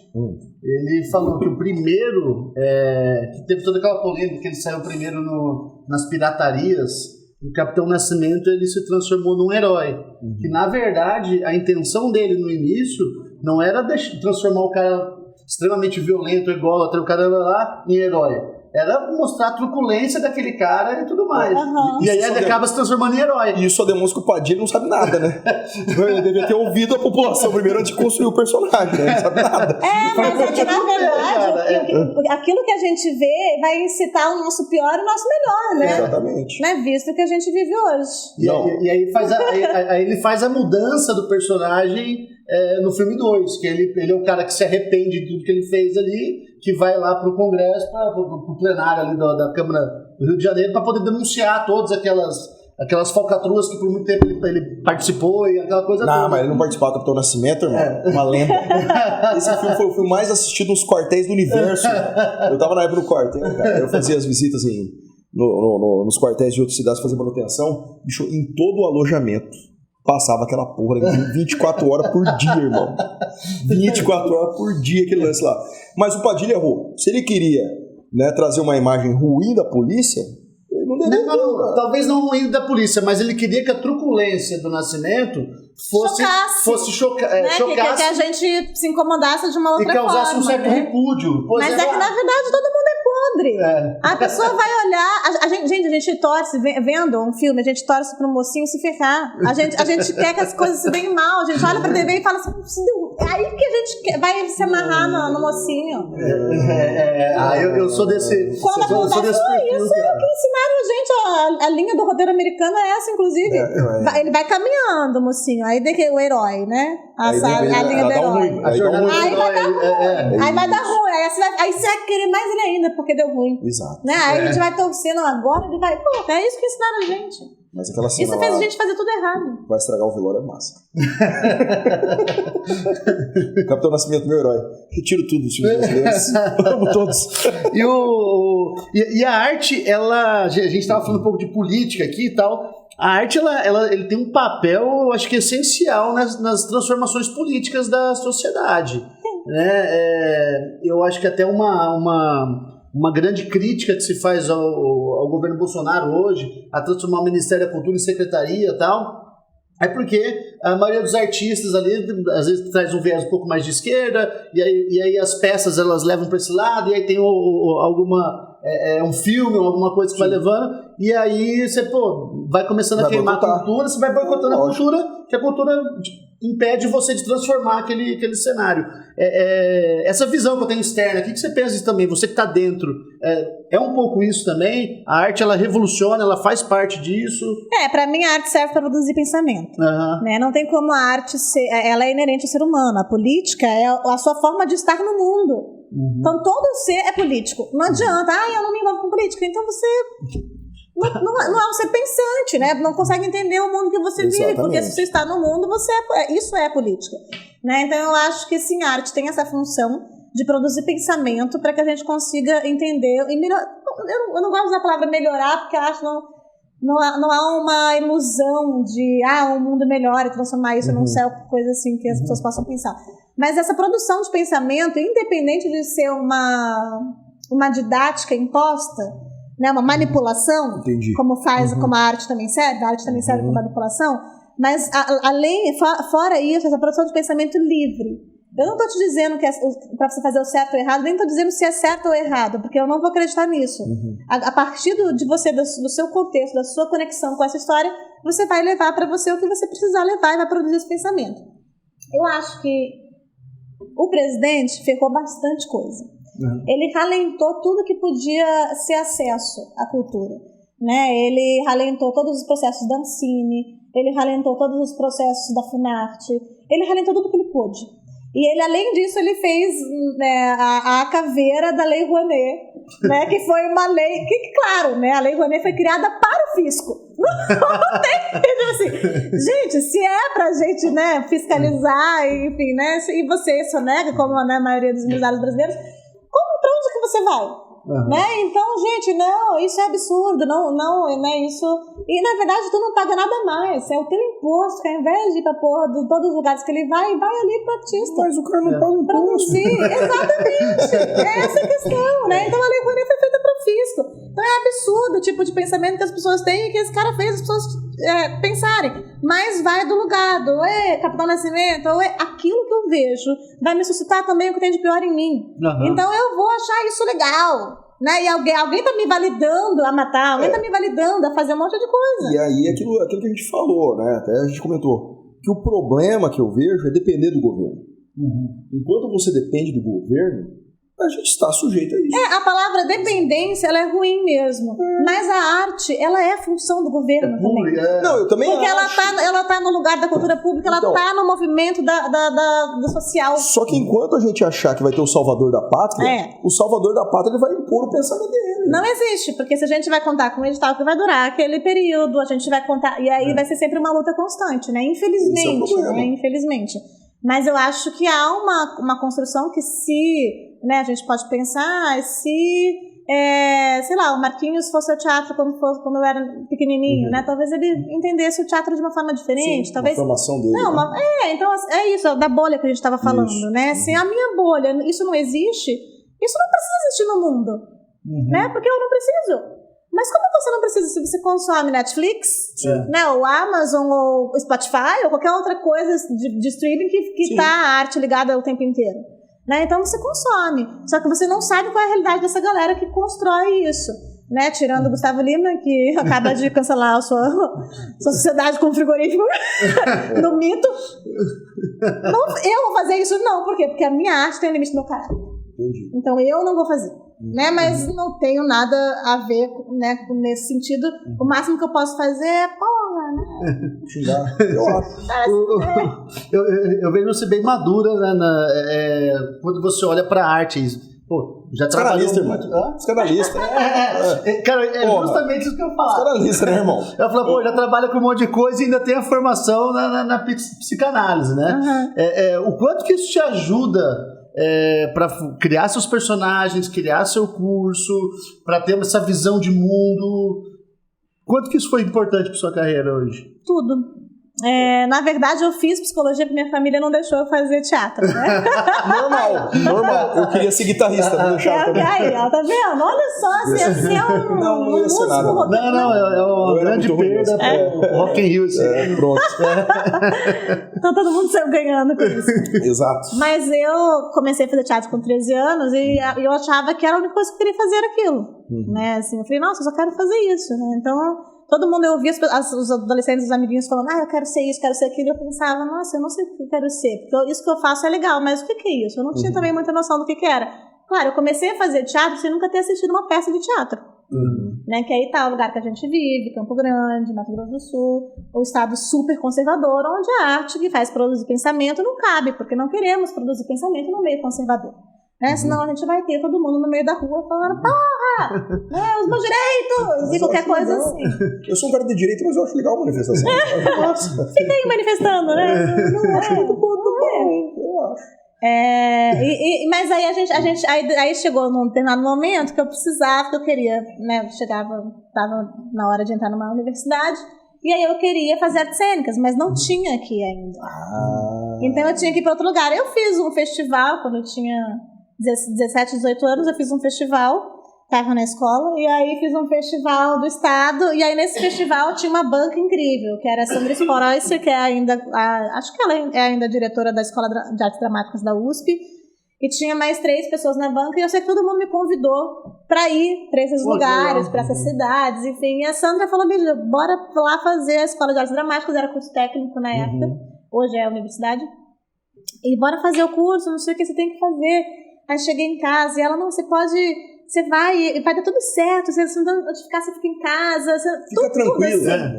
Speaker 2: ele falou que o primeiro, que teve toda aquela polêmica, que ele saiu primeiro nas piratarias, o Capitão Nascimento, ele se transformou num herói. Que, na verdade, a intenção dele no início não era transformar o cara extremamente violento, ególatra, o cara lá em herói. era mostrar a truculência daquele cara e tudo mais. E aí ele acaba se transformando em herói.
Speaker 1: E isso só demonstra que o Padilha não sabe nada, né? Ele devia ter ouvido a população primeiro antes de construir o personagem, né? Ele não sabe nada.
Speaker 3: Mas é que, na verdade, aquilo que a gente vê vai incitar o nosso pior e o nosso melhor, né?
Speaker 1: Exatamente.
Speaker 3: Né? Visto que a gente vive hoje.
Speaker 2: E aí ele faz a mudança do personagem no filme 2, que ele é o cara que se arrepende de tudo que ele fez ali, que vai lá pro Congresso, pro plenário ali da Câmara do Rio de Janeiro, para poder denunciar todas aquelas falcatruas que por muito tempo ele participou e aquela coisa toda.
Speaker 1: Não, mas ele não participava do Capitão Nascimento, irmão. Uma lenda. Esse filme foi o filme mais assistido nos quartéis do universo. Eu tava na época no quartel, cara. Eu fazia as visitas nos quartéis de outras cidades, fazia manutenção. Bicho, em todo o alojamento passava aquela porra 24 horas por dia, irmão. 24 horas por dia aquele lance lá. Mas o Padilha errou. Se ele queria, né, trazer uma imagem ruim da polícia, ele não deveria.
Speaker 2: Talvez não ruim da polícia, mas ele queria que a truculência do Nascimento fosse chocasse.
Speaker 3: Que a gente se incomodasse de uma outra forma.
Speaker 2: E causasse um certo repúdio.
Speaker 3: Mas é que, na verdade, todo mundo é podre. A pessoa vai olhar... A gente torce, vendo um filme, a gente torce pro mocinho se ferrar. A gente quer que as coisas se deem mal. A gente olha pra TV e fala assim... Aí que a gente vai se amarrar no mocinho.
Speaker 2: Eu sou desse...
Speaker 3: Quando acontece isso, é o que ensinaram a gente. A linha do roteiro americano é essa, inclusive. Ele vai caminhando, o mocinho. Aí tem que o herói, né? A linha do herói. Aí vai dar ruim. Aí vai dar ruim. Aí você vai querer mais ele ainda, porque deu ruim.
Speaker 1: Exato.
Speaker 3: Né? Aí a gente vai torcendo agora, ele vai... Pô, é isso que ensinaram a gente.
Speaker 1: Mas aquela cena
Speaker 3: isso fez a gente fazer tudo errado.
Speaker 1: Vai estragar o velório, é massa. Capitão Nascimento, meu herói. Retiro tudo dos filmes brasileiros. Amo todos.
Speaker 2: E a arte, a gente estava falando um pouco de política aqui e tal. A arte, ele tem um papel, acho que essencial nas transformações políticas da sociedade. Né? Eu acho que até uma grande crítica que se faz ao governo Bolsonaro hoje, a transformar o Ministério da Cultura em secretaria e tal, é porque a maioria dos artistas ali, às vezes, traz um viés um pouco mais de esquerda, e aí as peças elas levam para esse lado, e aí tem um filme ou alguma coisa que vai levando, e aí você vai começando a queimar a cultura, você vai boicotando a cultura, que a cultura impede você de transformar aquele cenário. Essa visão que eu tenho externa, o que você pensa disso também? Você que está dentro, é um pouco isso também? A arte, ela revoluciona, ela faz parte disso?
Speaker 3: Para mim a arte serve para produzir pensamento. Né? Não tem como a arte ser... Ela é inerente ao ser humano. A política é a sua forma de estar no mundo. Então todo ser é político. Não adianta, eu não me envolvo com política. Então você... Não é um ser pensante, né? Não consegue entender o mundo que você vive, porque se você está no mundo, isso é política. Né? Então eu acho que sim, a arte tem essa função de produzir pensamento para que a gente consiga entender e melhorar. Eu não gosto da palavra melhorar, porque eu acho que não há uma ilusão de um mundo melhor e transformar isso num céu, coisa assim que as pessoas possam pensar. Mas essa produção de pensamento, independente de ser uma didática imposta, né, uma manipulação, como a arte também serve, como manipulação, mas fora isso, essa produção de pensamento livre. Eu não estou te dizendo que para você fazer o certo ou errado, nem estou dizendo se é certo ou errado, porque eu não vou acreditar nisso. A partir de você, do seu contexto, da sua conexão com essa história, você vai levar para você o que você precisar levar e vai produzir esse pensamento. Eu acho que o presidente ferrou bastante coisa. Ele ralentou tudo que podia ser acesso à cultura, né? Ele ralentou todos os processos da Ancine, ele ralentou todos os processos da Funarte, ele ralentou tudo que ele pôde. E ele, além disso, ele fez a caveira da Lei Rouanet, né? Que foi uma lei que, claro, né? A Lei Rouanet foi criada para o fisco. Não tem, assim, gente, se é pra gente, né, fiscalizar, enfim, né? E você sonega, como a maioria dos empresários brasileiros, pra onde que você vai? Né? Então, gente, não, isso é absurdo, não, né, isso... E, na verdade, tu não paga nada mais, é o teu imposto, que ao invés de ir pra porra de todos os lugares que ele vai ali pro artista.
Speaker 1: Mas o cara não paga imposto.
Speaker 3: Produzir, exatamente, é essa a questão, né? Então, a Lei Rouanet foi feita pro fisco. Então, é absurdo o tipo de pensamento que as pessoas têm e que esse cara fez as pessoas pensarem. Mas vai do lugar do Capitão Nascimento, aquilo que eu vejo vai me suscitar também o que tem de pior em mim. Então eu vou achar isso legal. né? E alguém tá me validando a matar, alguém tá me validando a fazer um monte de coisa.
Speaker 1: E aí, aquilo que a gente falou, né? Até a gente comentou, que o problema que eu vejo é depender do governo. Enquanto você depende do governo, a gente está sujeito a isso.
Speaker 3: A palavra dependência, ela é ruim mesmo. Mas a arte, ela é função do governo também.
Speaker 1: Não, eu também
Speaker 3: porque
Speaker 1: acho.
Speaker 3: ela tá no lugar da cultura pública, ela tá no movimento do social.
Speaker 1: Só que enquanto a gente achar que vai ter o salvador da pátria, o salvador da pátria ele vai impor o pensamento dele.
Speaker 3: Não existe, porque se a gente vai contar com um edital que vai durar aquele período, a gente vai contar... E aí vai ser sempre uma luta constante, né? Infelizmente, Infelizmente. Mas eu acho que há uma construção que né, a gente pode pensar se, sei lá, o Marquinhos fosse o teatro quando eu era pequenininho, né? Talvez ele entendesse o teatro de uma forma diferente.
Speaker 1: Sim,
Speaker 3: talvez...
Speaker 1: a formação dele.
Speaker 3: Não,
Speaker 1: né?
Speaker 3: Então é isso, da bolha que a gente estava falando,
Speaker 1: Isso.
Speaker 3: né? Se a minha bolha, isso não existe, isso não precisa existir no mundo, né? Porque eu não preciso. Mas como você não precisa, se você consome Netflix, né, ou Amazon, ou Spotify, ou qualquer outra coisa de streaming que tá a arte ligada o tempo inteiro. Né? Então você consome. Só que você não sabe qual é a realidade dessa galera que constrói isso. Né? Tirando o Gustavo Lima, que acaba de cancelar a sua sociedade com frigorífico do mito. Não, eu vou fazer isso? Não. Por quê? Porque a minha arte tem limite no meu caráter.
Speaker 1: Entendi.
Speaker 3: Então eu não vou fazer. Né? Mas não tenho nada a ver, né, nesse sentido. O máximo que eu posso fazer é porra, né?
Speaker 1: Xingar.
Speaker 2: Eu vejo você bem madura, né, quando você olha pra arte. Pô, já trabalhou muito.
Speaker 1: Psicanalista.
Speaker 2: Cara, justamente isso que eu falo.
Speaker 1: Psicanalista, né, irmão?
Speaker 2: Eu falo, pô, já trabalha com um monte de coisa e ainda tem a formação na psicanálise, né? O quanto que isso te ajuda para criar seus personagens, criar seu curso, para ter essa visão de mundo. Quanto que isso foi importante para sua carreira hoje?
Speaker 3: Tudo. Na verdade, eu fiz psicologia porque minha família não deixou eu fazer teatro, né?
Speaker 1: Normal. Eu queria ser guitarrista, não deixava também.
Speaker 3: Aí, ó, tá vendo? Olha só, você ia ser
Speaker 1: não ia ser nada.
Speaker 2: Não, é uma grande perda pro Rock in Rio.
Speaker 1: Pronto.
Speaker 3: Então todo mundo saiu ganhando com isso.
Speaker 1: Exato.
Speaker 3: Mas eu comecei a fazer teatro com 13 anos e eu achava que era a única coisa que eu queria fazer era aquilo. Né? Assim, eu falei, nossa, eu só quero fazer isso. Né? Então... Todo mundo, eu ouvia os adolescentes, os amiguinhos falando, eu quero ser isso, quero ser aquilo. Eu pensava, nossa, eu não sei o que eu quero ser, porque isso que eu faço é legal, mas o que é isso? Eu não tinha também muita noção do que era. Claro, eu comecei a fazer teatro sem nunca ter assistido uma peça de teatro. Né? Que aí tá o lugar que a gente vive, Campo Grande, Mato Grosso do Sul, o estado super conservador, onde a arte que faz produzir pensamento não cabe, porque não queremos produzir pensamento no meio conservador. Né? Senão a gente vai ter todo mundo no meio da rua falando, porra, né, os meus direitos, e qualquer coisa assim.
Speaker 1: Eu sou um cara de direito, mas eu acho legal a manifestação.
Speaker 3: Fica aí manifestando, né? Não
Speaker 1: acho muito bom, eu acho.
Speaker 3: Mas aí aí chegou num determinado momento que eu precisava, que eu queria, né? Tava na hora de entrar numa universidade. E aí eu queria fazer artes cênicas, mas não tinha aqui ainda. Então eu tinha que ir para outro lugar. Eu fiz um festival quando eu tinha 17, 18 anos, eu fiz um festival, estava na escola, e aí fiz um festival do estado, e aí nesse festival tinha uma banca incrível, que era a Sandra Sporойser, que é ainda, acho que ela é ainda diretora da Escola de Artes Dramáticas da USP, e tinha mais 3 pessoas na banca, e eu sei que todo mundo me convidou para ir para esses lugares, para essas cidades, enfim, e a Sandra falou, bora lá fazer a Escola de Artes Dramáticas, era curso técnico na época, hoje é a universidade, e bora fazer o curso, não sei o que você tem que fazer. Aí cheguei em casa e ela, não, você vai dar tudo certo, se você não notificar, você fica em casa.
Speaker 1: Fica tranquilo,
Speaker 3: assim.
Speaker 1: né?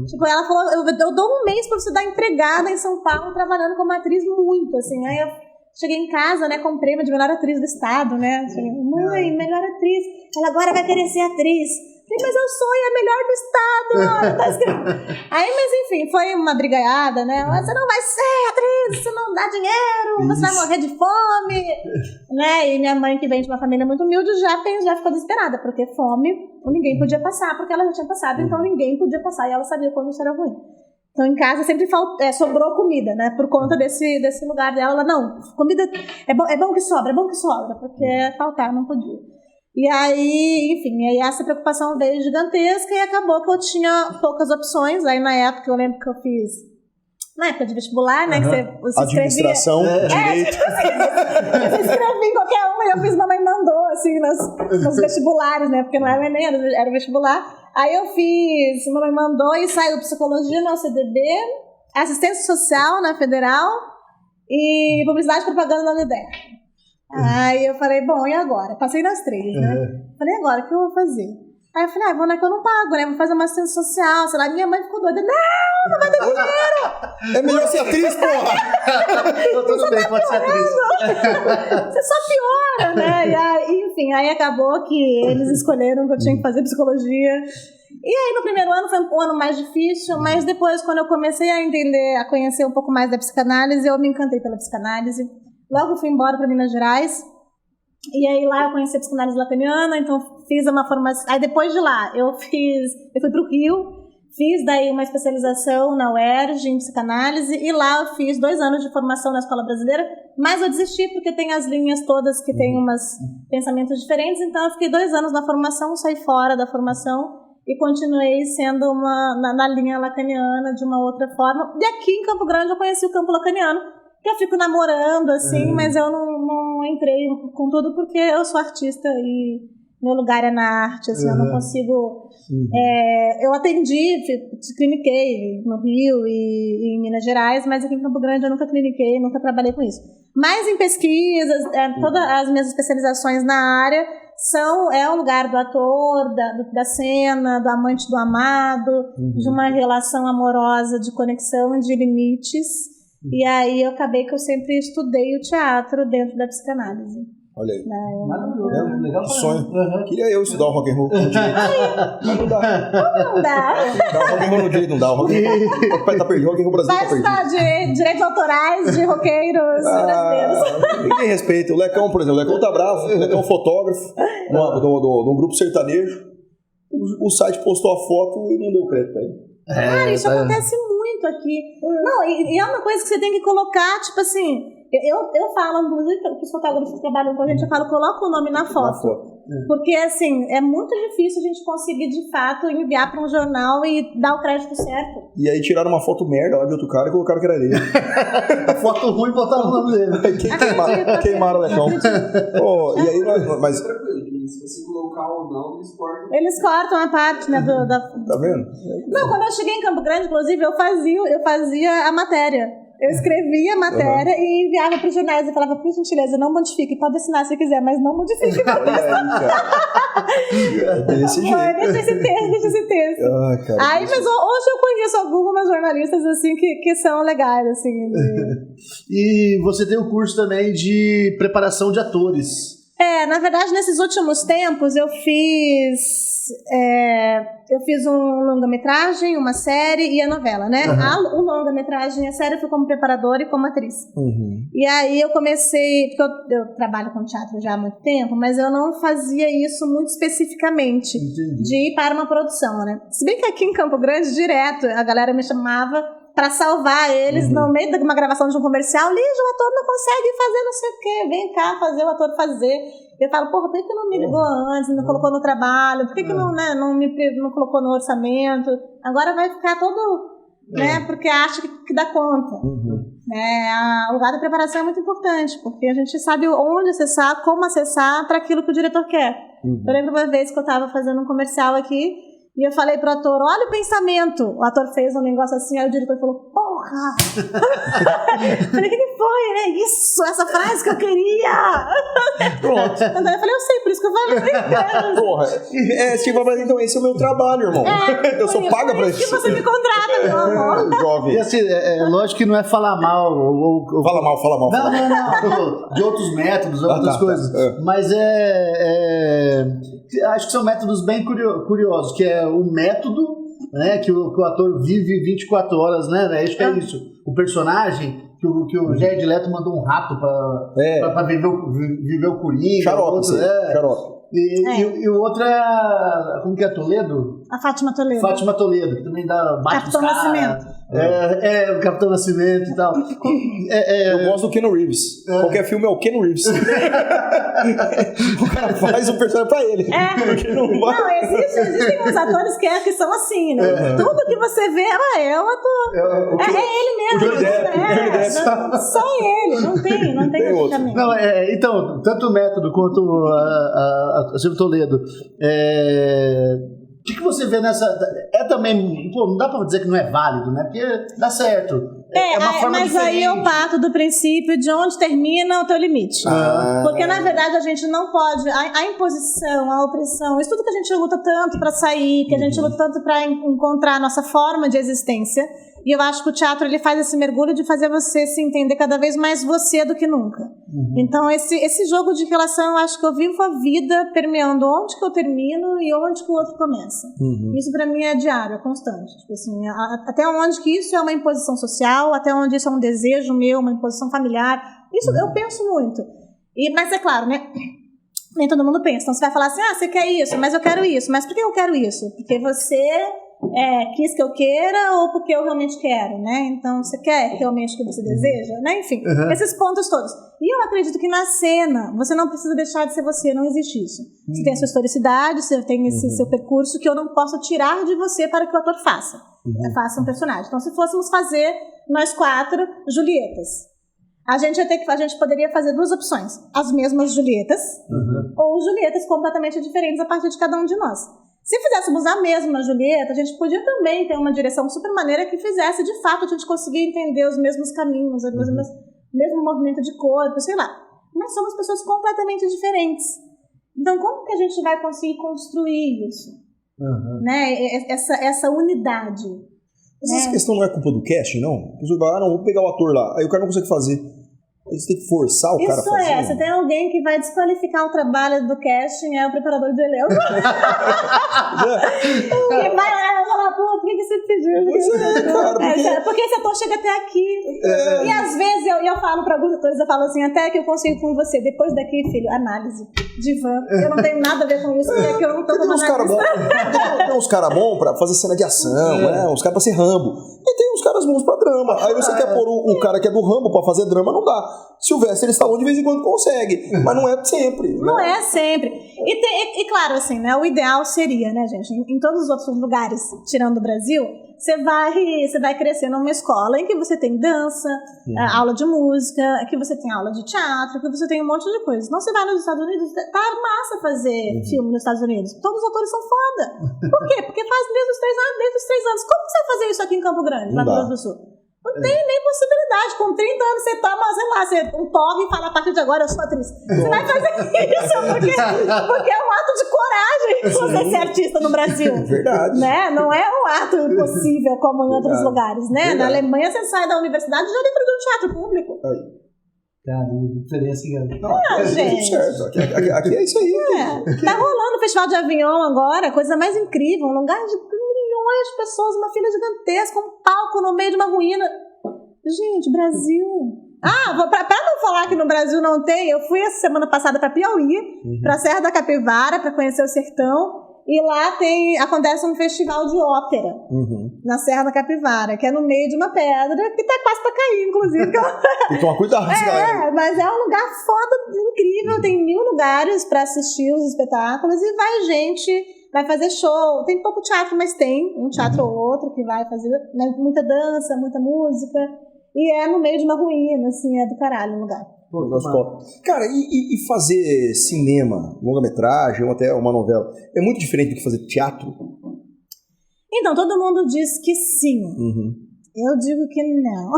Speaker 3: Tipo, ela falou, eu dou um mês pra você dar empregada em São Paulo, trabalhando como atriz muito, assim. Aí eu cheguei em casa, né, com o prêmio de melhor atriz do estado, né. Falei, mãe, melhor atriz. Ela agora vai querer ser atriz. Falei, mas eu sou a melhor do estado. Tá escrito. Aí, mas enfim, foi uma brigaiada, né. Você não vai ser atriz, você não dá dinheiro, você vai morrer de fome. Né? E minha mãe, que vem de uma família muito humilde, já ficou desesperada, porque fome ninguém podia passar, porque ela já tinha passado, então ninguém podia passar, e ela sabia quando isso era ruim. Então, em casa sempre sobrou comida, né? Por conta desse lugar dela. Ela, não, comida é bom que sobra, porque faltar não podia. E aí, enfim, aí essa preocupação veio gigantesca e acabou que eu tinha poucas opções. Aí, na época, eu lembro que eu fiz na época de vestibular, né? Que você
Speaker 1: Administração, direito.
Speaker 3: Eu escrevi em qualquer uma e eu fiz, mamãe mandou, assim, nos vestibulares, né? Porque não era o Enem, era o vestibular. Aí eu fiz, mamãe mandou e saiu psicologia na UCDB, assistência social na Federal e publicidade e propaganda na UNIDER. Aí eu falei, bom, e agora? Passei nas 3, né? Falei, agora, o que eu vou fazer? Aí eu falei, vou na que eu não pago, né? Vou fazer uma assistência social, sei lá. Minha mãe ficou doida. Não vai ter dinheiro!
Speaker 1: É melhor ser atriz, porra!
Speaker 2: Tudo bem, pode ser atriz.
Speaker 3: Você só piora, né? E aí, enfim, aí acabou que eles escolheram que eu tinha que fazer psicologia. E aí no primeiro ano foi um ano mais difícil, mas depois quando eu comecei a entender, a conhecer um pouco mais da psicanálise, eu me encantei pela psicanálise. Logo fui embora para Minas Gerais. E aí lá eu conheci a psicanálise lacaniana, então fiz uma formação. Aí depois de lá eu fui pro Rio, fiz daí uma especialização na UERJ em psicanálise e lá eu fiz 2 anos de formação na Escola Brasileira, mas eu desisti porque tem as linhas todas que tem umas pensamentos diferentes, então eu fiquei 2 anos na formação, saí fora da formação e continuei sendo na linha lacaniana de uma outra forma. E aqui em Campo Grande eu conheci o campo lacaniano, que eu fico namorando, assim, mas eu não entrei com tudo porque eu sou artista e meu lugar é na arte, assim, eu não consigo... eu atendi, cliniquei no Rio e em Minas Gerais, mas aqui em Campo Grande eu nunca cliniquei, nunca trabalhei com isso. Mas em pesquisas, todas as minhas especializações na área é o lugar do ator, da cena, do amante do amado, de uma relação amorosa, de conexão, de limites. E aí eu acabei que eu sempre estudei o teatro dentro da psicanálise.
Speaker 1: Olha aí.
Speaker 2: Maravilhoso. Legal.
Speaker 1: Que sonho. Queria eu estudar o rock and roll no direito. Mas não dá.
Speaker 3: Não dá.
Speaker 1: O rock and roll no direito não dá. O rock and roll tá perdido. O rock and roll brasileiro
Speaker 3: Vai
Speaker 1: tá perdido.
Speaker 3: estudar direitos autorais de roqueiros brasileiros.
Speaker 1: Ninguém respeita. O Lecão, por exemplo. O Lecão tá bravo. O Lecão é um fotógrafo de um grupo sertanejo. O site postou a foto e não deu crédito pra ele.
Speaker 3: Cara, isso acontece muito aqui. Não, e é uma coisa que você tem que colocar, tipo assim... Eu falo, inclusive, para os fotógrafos que trabalham com a gente, eu falo, coloca o nome na foto. Porque, assim, é muito difícil a gente conseguir, de fato, enviar para um jornal e dar o crédito certo.
Speaker 1: E aí tiraram uma foto merda lá de outro cara e colocaram que era dele.
Speaker 2: A foto ruim e botaram o nome dele.
Speaker 1: Queimaram o Lecão. E aí, mas...
Speaker 4: Se você colocar ou não, eles cortam.
Speaker 3: Eles cortam a parte, né,
Speaker 1: Tá vendo?
Speaker 3: Não, quando eu cheguei em Campo Grande, inclusive, eu fazia a matéria. Eu escrevia a matéria e enviava para os jornais. Eu falava, por gentileza, não modifique. Pode assinar se quiser, mas não modifique.
Speaker 1: Desse jeito.
Speaker 3: Deixa esse texto.
Speaker 1: Cara,
Speaker 3: mas hoje eu conheço algumas jornalistas assim, que são legais. Assim,
Speaker 2: E você tem o curso também de preparação de atores.
Speaker 3: Na verdade, nesses últimos tempos eu fiz um longa-metragem, uma série e a novela, né? O longa-metragem e a série eu fui como preparadora e como atriz. E aí eu comecei, porque eu trabalho com teatro já há muito tempo, mas eu não fazia isso muito especificamente.
Speaker 2: Entendi.
Speaker 3: De ir para uma produção, né? Se bem que aqui em Campo Grande, direto, a galera me chamava para salvar eles no meio de uma gravação de um comercial. Lígia, o ator não consegue fazer não sei o quê, vem cá fazer o ator fazer. Eu falo, porra, por que não me ligou antes, não me colocou no trabalho, por que não colocou no orçamento? Agora vai ficar todo, né, porque acha que dá conta. O lugar da preparação é muito importante, porque a gente sabe onde acessar, como acessar para aquilo que o diretor quer. Eu lembro uma vez que eu estava fazendo um comercial aqui, e eu falei pro ator, olha o pensamento. O ator fez um negócio assim, aí o diretor falou, porra! Falei, o que foi? É isso, essa frase que eu queria!
Speaker 1: Pronto.
Speaker 3: Então eu falei, eu sei, por isso que eu falei.
Speaker 1: Porra, então esse é o meu trabalho, irmão. Eu sou paga pra isso.
Speaker 3: Que você me contrata, meu amor.
Speaker 1: Jovem.
Speaker 2: E assim, lógico que não é falar mal.
Speaker 1: Fala mal.
Speaker 2: Não. De outros métodos, outras coisas. Mas acho que são métodos bem curiosos, que é o método, né, que o ator vive 24 horas, né? Acho que é isso. O personagem, que o Jared Leto mandou um rato pra viver o Coringa.
Speaker 1: Xarope.
Speaker 2: E o outro é... Como que é? Toledo?
Speaker 3: A Fátima Toledo.
Speaker 2: Fátima Toledo, que também bate
Speaker 3: Capitão
Speaker 2: os caras.
Speaker 3: Nascimento.
Speaker 2: O Capitão Nascimento e tal.
Speaker 1: Eu gosto do Keanu Reeves. Qualquer filme é o Keanu Reeves. O cara faz o personagem pra ele.
Speaker 3: Não, existem uns atores que são assim, né? Tudo que você vê, é o ator. É ele mesmo. Só ele, não tem outro caminho.
Speaker 2: Não, então, tanto o Método quanto a Silvia Toledo, o que você vê nessa... também... Pô, não dá pra dizer que não é válido, né? Porque dá certo. É uma forma
Speaker 3: mas
Speaker 2: diferente.
Speaker 3: Aí eu parto do princípio de onde termina o teu limite. Porque, na verdade, a gente não pode... A imposição, a opressão, isso tudo que a gente luta tanto pra sair, que a gente luta tanto pra encontrar a nossa forma de existência. E eu acho que o teatro ele faz esse mergulho de fazer você se entender cada vez mais você do que nunca. Então, esse jogo de relação, eu acho que eu vivo a vida permeando onde que eu termino e onde que o outro começa. Isso pra mim é diário, é constante. Tipo assim, até onde que isso é uma imposição social, até onde isso é um desejo meu, uma imposição familiar. Isso eu penso muito. Mas é claro, né? Nem todo mundo pensa. Então você vai falar assim, você quer isso, mas eu quero isso. Mas por que eu quero isso? Porque você... quis que eu queira ou porque eu realmente quero, né? Então, você quer realmente o que você deseja, né? Enfim, esses pontos todos. E eu acredito que na cena, você não precisa deixar de ser você, não existe isso. Você tem a sua historicidade, você tem esse seu percurso que eu não posso tirar de você para que o ator faça. Faça um personagem. Então, se fôssemos fazer, nós 4, Julietas, a gente poderia fazer 2 opções. As mesmas Julietas ou Julietas completamente diferentes a partir de cada um de nós. Se fizéssemos a mesma Julieta, a gente podia também ter uma direção super maneira que fizesse, de fato, a gente conseguir entender os mesmos caminhos, o mesmo movimento de corpo, sei lá. Mas somos pessoas completamente diferentes. Então, como que a gente vai conseguir construir isso? Né? Essa unidade.
Speaker 1: Mas essa questão não é culpa do casting, não? A pessoa vai, não, vou pegar o ator lá. Aí o cara não consegue fazer. Aí você tem que forçar o cara a fazer.
Speaker 3: Isso você tem alguém que vai desqualificar o trabalho do casting, é o preparador de elenco. Que vai lá e falar, por que você pediu? Porque esse ator chega até aqui. E às vezes eu falo para alguns atores, eu falo assim, até que eu consigo com você. Depois daqui, filho, análise, divã. Eu não tenho nada a ver com isso, porque eu não tô com
Speaker 1: Tem uns caras bons pra fazer cena de ação, uns caras pra ser Rambo. E tem uns caras bons pra drama. Aí você quer pôr o cara que é do Rambo pra fazer drama, não dá. Silvestre Stallone de vez em quando consegue, mas não é sempre.
Speaker 3: Não é sempre. E claro, assim, né, o ideal seria, né, gente, em todos os outros lugares, tirando o Brasil, você vai crescer numa escola em que você tem dança, aula de música, que você tem aula de teatro, que você tem um monte de coisa. Não, você vai nos Estados Unidos, tá massa fazer filme nos Estados Unidos. Todos os atores são foda. Por quê? Porque faz desde os 3 anos. Como que você vai fazer isso aqui em Campo Grande, no Mato Grosso do Sul? Não tem nem possibilidade. Com 30 anos você toma, sei lá, um porre e fala, a partir de agora eu sou atriz. Você vai fazer isso porque é um ato de coragem você ser artista no Brasil.
Speaker 1: Verdade.
Speaker 3: Né? Não é um ato impossível como em outros lugares, né? Verdade. Na Alemanha você sai da universidade já dentro de um teatro público.
Speaker 2: Cara, diferença,
Speaker 3: gente.
Speaker 1: Tudo certo. Aqui é isso aí.
Speaker 3: Tá rolando o Festival de Avignon agora, coisa mais incrível, um lugar de milhões de pessoas, uma fila gigantesca, um palco no meio de uma ruína. Gente, Brasil. Pra não falar que no Brasil não tem, eu fui essa semana passada pra Piauí, pra Serra da Capivara, pra conhecer o sertão, e lá acontece um festival de ópera, na Serra da Capivara, que é no meio de uma pedra, que tá quase pra cair, inclusive.
Speaker 1: Tem que tomar cuidado.
Speaker 3: Mas é um lugar foda, incrível, tem 1000 lugares pra assistir os espetáculos, e vai gente... Vai fazer show, tem pouco teatro, mas tem um teatro ou outro que vai fazer, né, muita dança, muita música, e é no meio de uma ruína, assim, é do caralho o lugar.
Speaker 1: Cara, e fazer cinema, longa-metragem ou até uma novela, é muito diferente do que fazer teatro?
Speaker 3: Então, todo mundo diz que sim. Eu digo que não.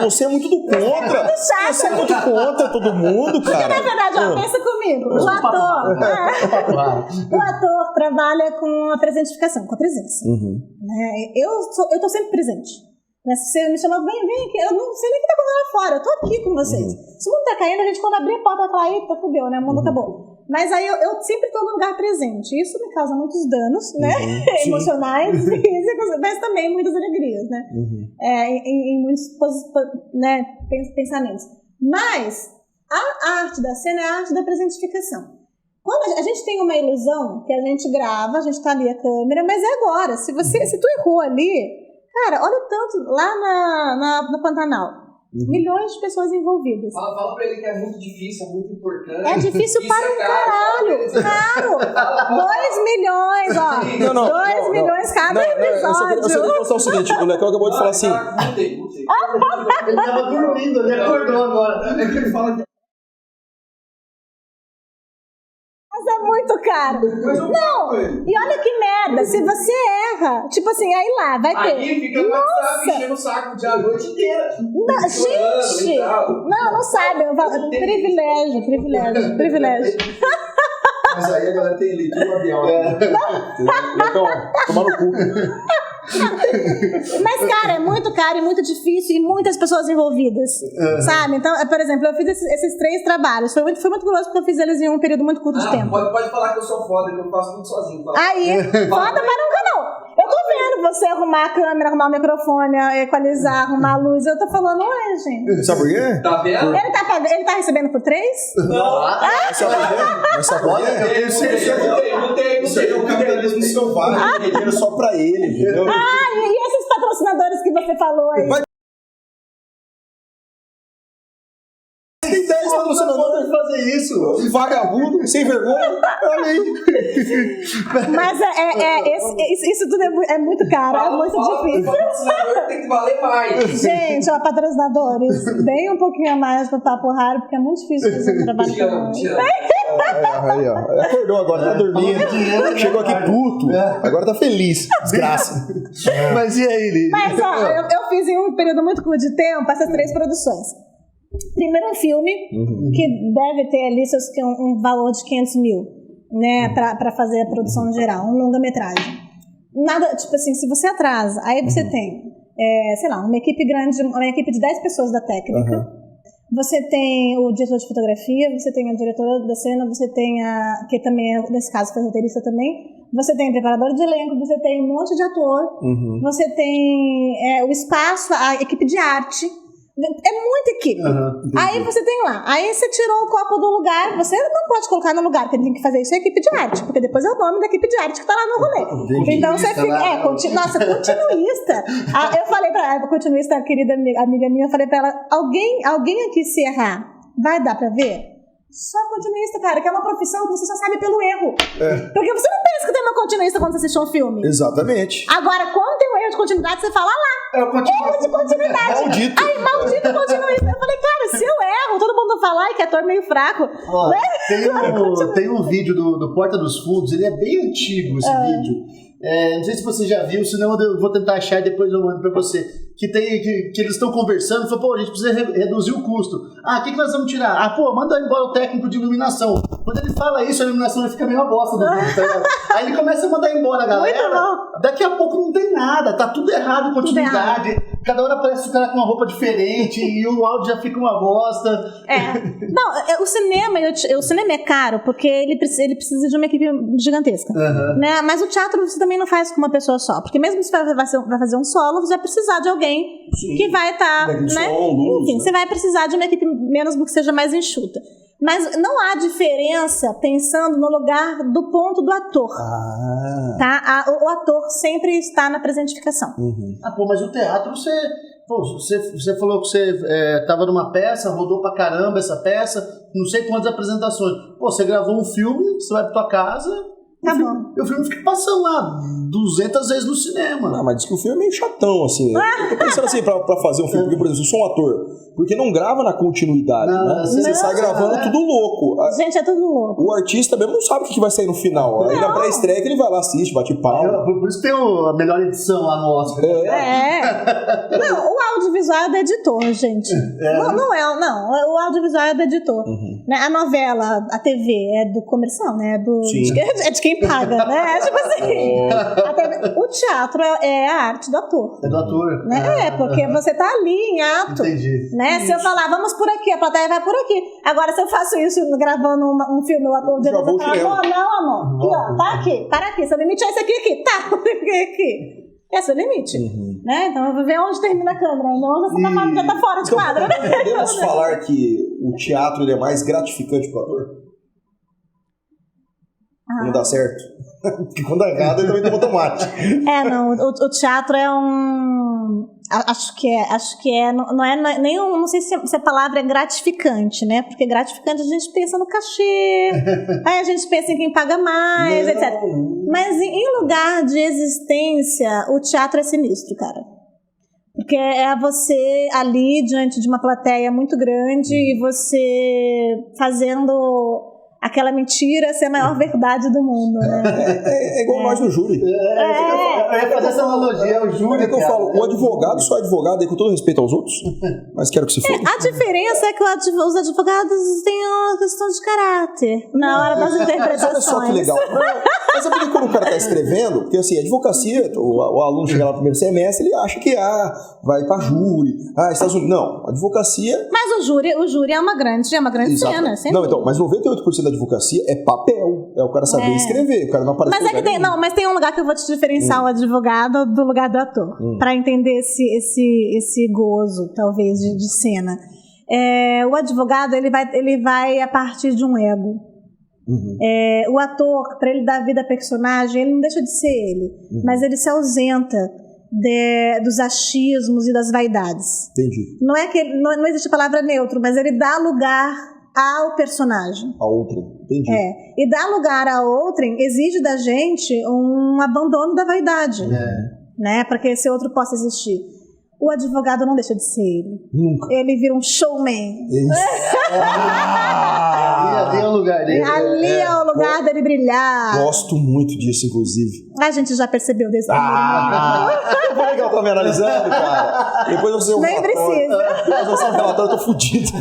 Speaker 1: Você é muito do contra. Você é muito contra todo mundo, cara.
Speaker 3: Porque, na verdade, pensa comigo. O ator trabalha com a presentificação, com a presença. Eu tô sempre presente. Se você me chama, vem aqui. Eu não sei nem o que tá acontecendo lá fora. Eu tô aqui com vocês. Se o mundo tá caindo, a gente, quando abrir a porta, vai falar, eita, fudeu, né? O mundo acabou. Mas aí eu sempre estou no lugar presente. Isso me causa muitos danos, né? Emocionais, físicos, mas também muitas alegrias, né? Em muitos pensamentos. Mas a arte da cena é a arte da presentificação. Quando a gente tem uma ilusão que a gente grava, a gente tá ali a câmera, mas é agora. Se tu errou ali, Cara, olha o tanto lá no Pantanal. Milhões de pessoas envolvidas.
Speaker 4: Fala pra ele que é muito difícil, é muito importante.
Speaker 3: É difícil para um caralho. Caro. 2 milhões, ó. 2 milhões cada episódio.
Speaker 1: Eu só queria mostrar o seguinte, o Lecão acabou de falar assim...
Speaker 2: Ele tava dormindo, ele acordou agora.
Speaker 4: É que ele fala que...
Speaker 3: Mas é muito caro. Não, e olha que merda, se você erra, tipo assim, aí lá, vai ter.
Speaker 4: Aí fica no WhatsApp enchendo o saco o dia a noite inteira.
Speaker 3: Não, gente, não sabe. Privilégio.
Speaker 1: Mas aí a galera tem leitura labial. Então, tomar no cu.
Speaker 3: Mas, cara, é muito caro e muito difícil e muitas pessoas envolvidas, sabe? Então, por exemplo, eu fiz esses 3 trabalhos. Foi muito curioso porque eu fiz eles em um período muito curto de tempo.
Speaker 4: Pode falar que eu sou foda, que eu faço tudo sozinho.
Speaker 3: Aí, foda para um canal. Eu tô vendo você arrumar a câmera, arrumar o microfone, equalizar, arrumar a luz. Eu tô falando, ué, gente.
Speaker 1: Sabe por quê?
Speaker 4: Tá vendo?
Speaker 3: Ele tá recebendo por 3?
Speaker 4: Não.
Speaker 1: Sabe por quê?
Speaker 4: Não tem.
Speaker 1: Isso aí é o capitalismo selvagem. Ele dinheiro só pra ele, entendeu?
Speaker 3: E esses patrocinadores que você falou aí?
Speaker 1: Tem 10 patrocinadores
Speaker 2: fazer isso.
Speaker 1: Vagabundo, sem vergonha. Olha aí.
Speaker 3: Mas isso tudo é muito caro, é muito difícil.
Speaker 4: O patrocinador tem que valer mais.
Speaker 3: Gente, ó, patrocinadores, deem um pouquinho a mais pro Papo Raro, porque é muito difícil fazer um trabalho com
Speaker 1: Aí, ó. Acordou agora, tá dormindo. Chegou aqui puto. Agora tá feliz. Desgraça.
Speaker 2: Mas e aí, Lili?
Speaker 3: Mas, ó, eu fiz em um período muito curto de tempo essas 3 produções. Primeiro um filme, que deve ter ali um valor de 500 mil, né, pra fazer a produção geral, um longa-metragem. Nada, tipo assim, se você atrasa, aí você tem, sei lá, uma equipe grande, uma equipe de 10 pessoas da técnica, você tem o diretor de fotografia, você tem a diretora da cena, você tem que também, nesse caso, foi roteirista também, você tem preparador de elenco, você tem um monte de ator, você tem o espaço, a equipe de arte. É muita equipe. Aí você tem lá. Aí você tirou o copo do lugar. Você não pode colocar no lugar. Quem tem que fazer isso é a equipe de arte. Porque depois é o nome da equipe de arte que tá lá no rolê. Então você fica... Nossa, continuista. Eu falei pra ela, continuista, a querida amiga minha, eu falei pra ela, alguém aqui se errar, vai dar pra ver? Só continuista, cara, que é uma profissão que você só sabe pelo erro. Porque você não pensa que tem uma continuista quando você assiste um filme.
Speaker 1: Exatamente.
Speaker 3: Agora, quando tem um erro de continuidade, você fala lá. Erro de continuidade.
Speaker 1: Maldito.
Speaker 3: Aí, maldito continuista. Eu falei, cara, se eu erro, todo mundo fala, ai, que ator meio fraco.
Speaker 2: Ó, tem um vídeo do Porta dos Fundos, ele é bem antigo esse vídeo. Não sei se você já viu, senão eu vou tentar achar e depois eu mando pra você. Que eles estão conversando, falou, pô, a gente precisa reduzir o custo. O que nós vamos tirar? Manda embora o técnico de iluminação. Quando ele fala isso, a iluminação fica meio a bosta do vídeo, tá? Aí ele começa a mandar embora a galera. Daqui a pouco não tem nada, tá tudo errado em continuidade. Cada hora aparece o cara com uma roupa diferente e o áudio já fica uma bosta.
Speaker 3: Não, o cinema é caro porque ele precisa de uma equipe gigantesca. Né? Mas o teatro você também não faz com uma pessoa só. Porque mesmo se você vai fazer um solo, você vai precisar de alguém que vai estar. Né? Enfim, você vai precisar de uma equipe mesmo que seja mais enxuta. Mas não há diferença pensando no lugar do ponto do ator. Tá? O ator sempre está na presentificação.
Speaker 2: Mas o teatro, você falou que você estava numa peça, rodou pra caramba essa peça, não sei quantas apresentações. Você gravou um filme, você vai pra tua casa... O filme fica passando lá 200 vezes no cinema.
Speaker 1: Não, mas diz que o filme é meio chatão, assim. Eu tô pensando assim, pra fazer um filme, porque, por exemplo, eu sou um ator, porque não grava na continuidade, né? Você sai gravando tudo louco.
Speaker 3: Gente, é tudo louco.
Speaker 1: O artista mesmo não sabe o que vai sair no final. Aí na pré-estreia que ele vai lá, assiste, bate palma.
Speaker 2: Por isso tem a melhor edição lá no Oscar.
Speaker 3: Não, o audiovisual é do editor, gente. Não, o audiovisual é do editor. Né? A novela, a TV é do comercial, né? É de quem paga, né? Tipo assim. O teatro é a arte do ator.
Speaker 2: É do ator.
Speaker 3: Né? Porque você tá ali em ato.
Speaker 2: Entendi.
Speaker 3: Né? Se eu falar, vamos por aqui, a plateia vai por aqui. Agora, se eu faço isso gravando um filme, o ator de novo fala, amor. Aqui, ó, tá aqui, para aqui. Seu limite é esse aqui. Tá, aqui. É seu limite. Né? Então eu vou ver onde termina a câmera. Onde você já tá fora de quadro.
Speaker 1: Podemos falar que o teatro ele é mais gratificante pro ator? Não dá certo? Porque quando dá errado, ele também toma tomate.
Speaker 3: Não. O teatro é um Acho que é, não é nem, não sei se a palavra é gratificante, né? Porque gratificante a gente pensa no cachê, aí a gente pensa em quem paga mais, etc. Mas em lugar de existência, o teatro é sinistro, cara. Porque é você ali diante de uma plateia muito grande e você fazendo aquela mentira ser a maior verdade do mundo, né?
Speaker 1: É igual nós no júri.
Speaker 2: Eu ia fazer essa analogia ao júri.
Speaker 1: É que eu falo, o advogado só é advogado aí com todo respeito aos outros, mas quero que se foda.
Speaker 3: A diferença é que os advogados têm uma questão de caráter na hora das interpretações.
Speaker 1: Mas olha só que legal. Mas é porque quando o cara está escrevendo, porque assim, a advocacia, o aluno chega lá no primeiro semestre, ele acha que vai pra júri, Estados Unidos. Não, a advocacia...
Speaker 3: Mas o júri é uma grande cena.
Speaker 1: Não, então, mas 98% da advocacia é papel. É o cara saber escrever, o cara não aparece.
Speaker 3: Mas tem um lugar que eu vou te diferenciar o advogado do lugar do ator, pra entender esse gozo, talvez, de cena. O advogado, ele vai a partir de um ego. O ator, para ele dar vida a personagem, ele não deixa de ser ele, mas ele se ausenta dos achismos e das vaidades.
Speaker 1: Entendi.
Speaker 3: Não é que não existe a palavra neutro, mas ele dá lugar ao personagem.
Speaker 1: A outrem, entendi.
Speaker 3: E dar lugar a outrem exige da gente um abandono da vaidade, né, para que esse outro possa existir. O advogado não deixa de ser ele.
Speaker 1: Nunca.
Speaker 3: Ele vira um showman.
Speaker 2: Ali é o lugar dele.
Speaker 3: Ali é o lugar dele brilhar.
Speaker 1: Gosto muito disso, inclusive.
Speaker 3: A gente já percebeu desse
Speaker 1: Como é que ela tá me analisando, cara? Depois eu sei o
Speaker 3: nem precisa.
Speaker 1: Depois eu sei o relatório, eu tô fudido.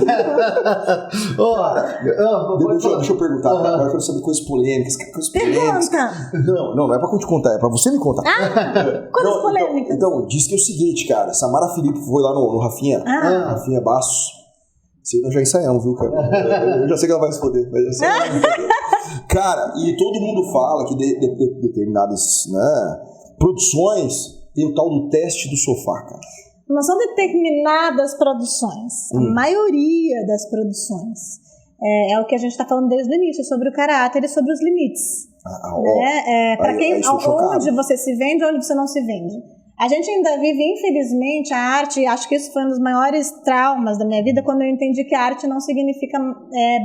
Speaker 1: Deixa eu perguntar. Agora eu quero saber coisas polêmicas.
Speaker 3: Pergunta.
Speaker 1: Não é pra te contar, é pra você me contar.
Speaker 3: Coisas polêmicas.
Speaker 1: Então, diz que é o seguinte, cara. Samara Felipe foi lá no Rafinha. Rafinha Bastos. Nós já ensaiamos, viu, cara? Eu já sei que ela vai responder, mas já sei. Cara, e todo mundo fala que determinadas produções tem o tal do teste do sofá, cara.
Speaker 3: Não são determinadas produções. A maioria das produções. É o que a gente está falando desde o início, sobre o caráter e sobre os limites. Para quem, onde você se vende e onde você não se vende. A gente ainda vive, infelizmente, a arte, e acho que isso foi um dos maiores traumas da minha vida, quando eu entendi que a arte não significa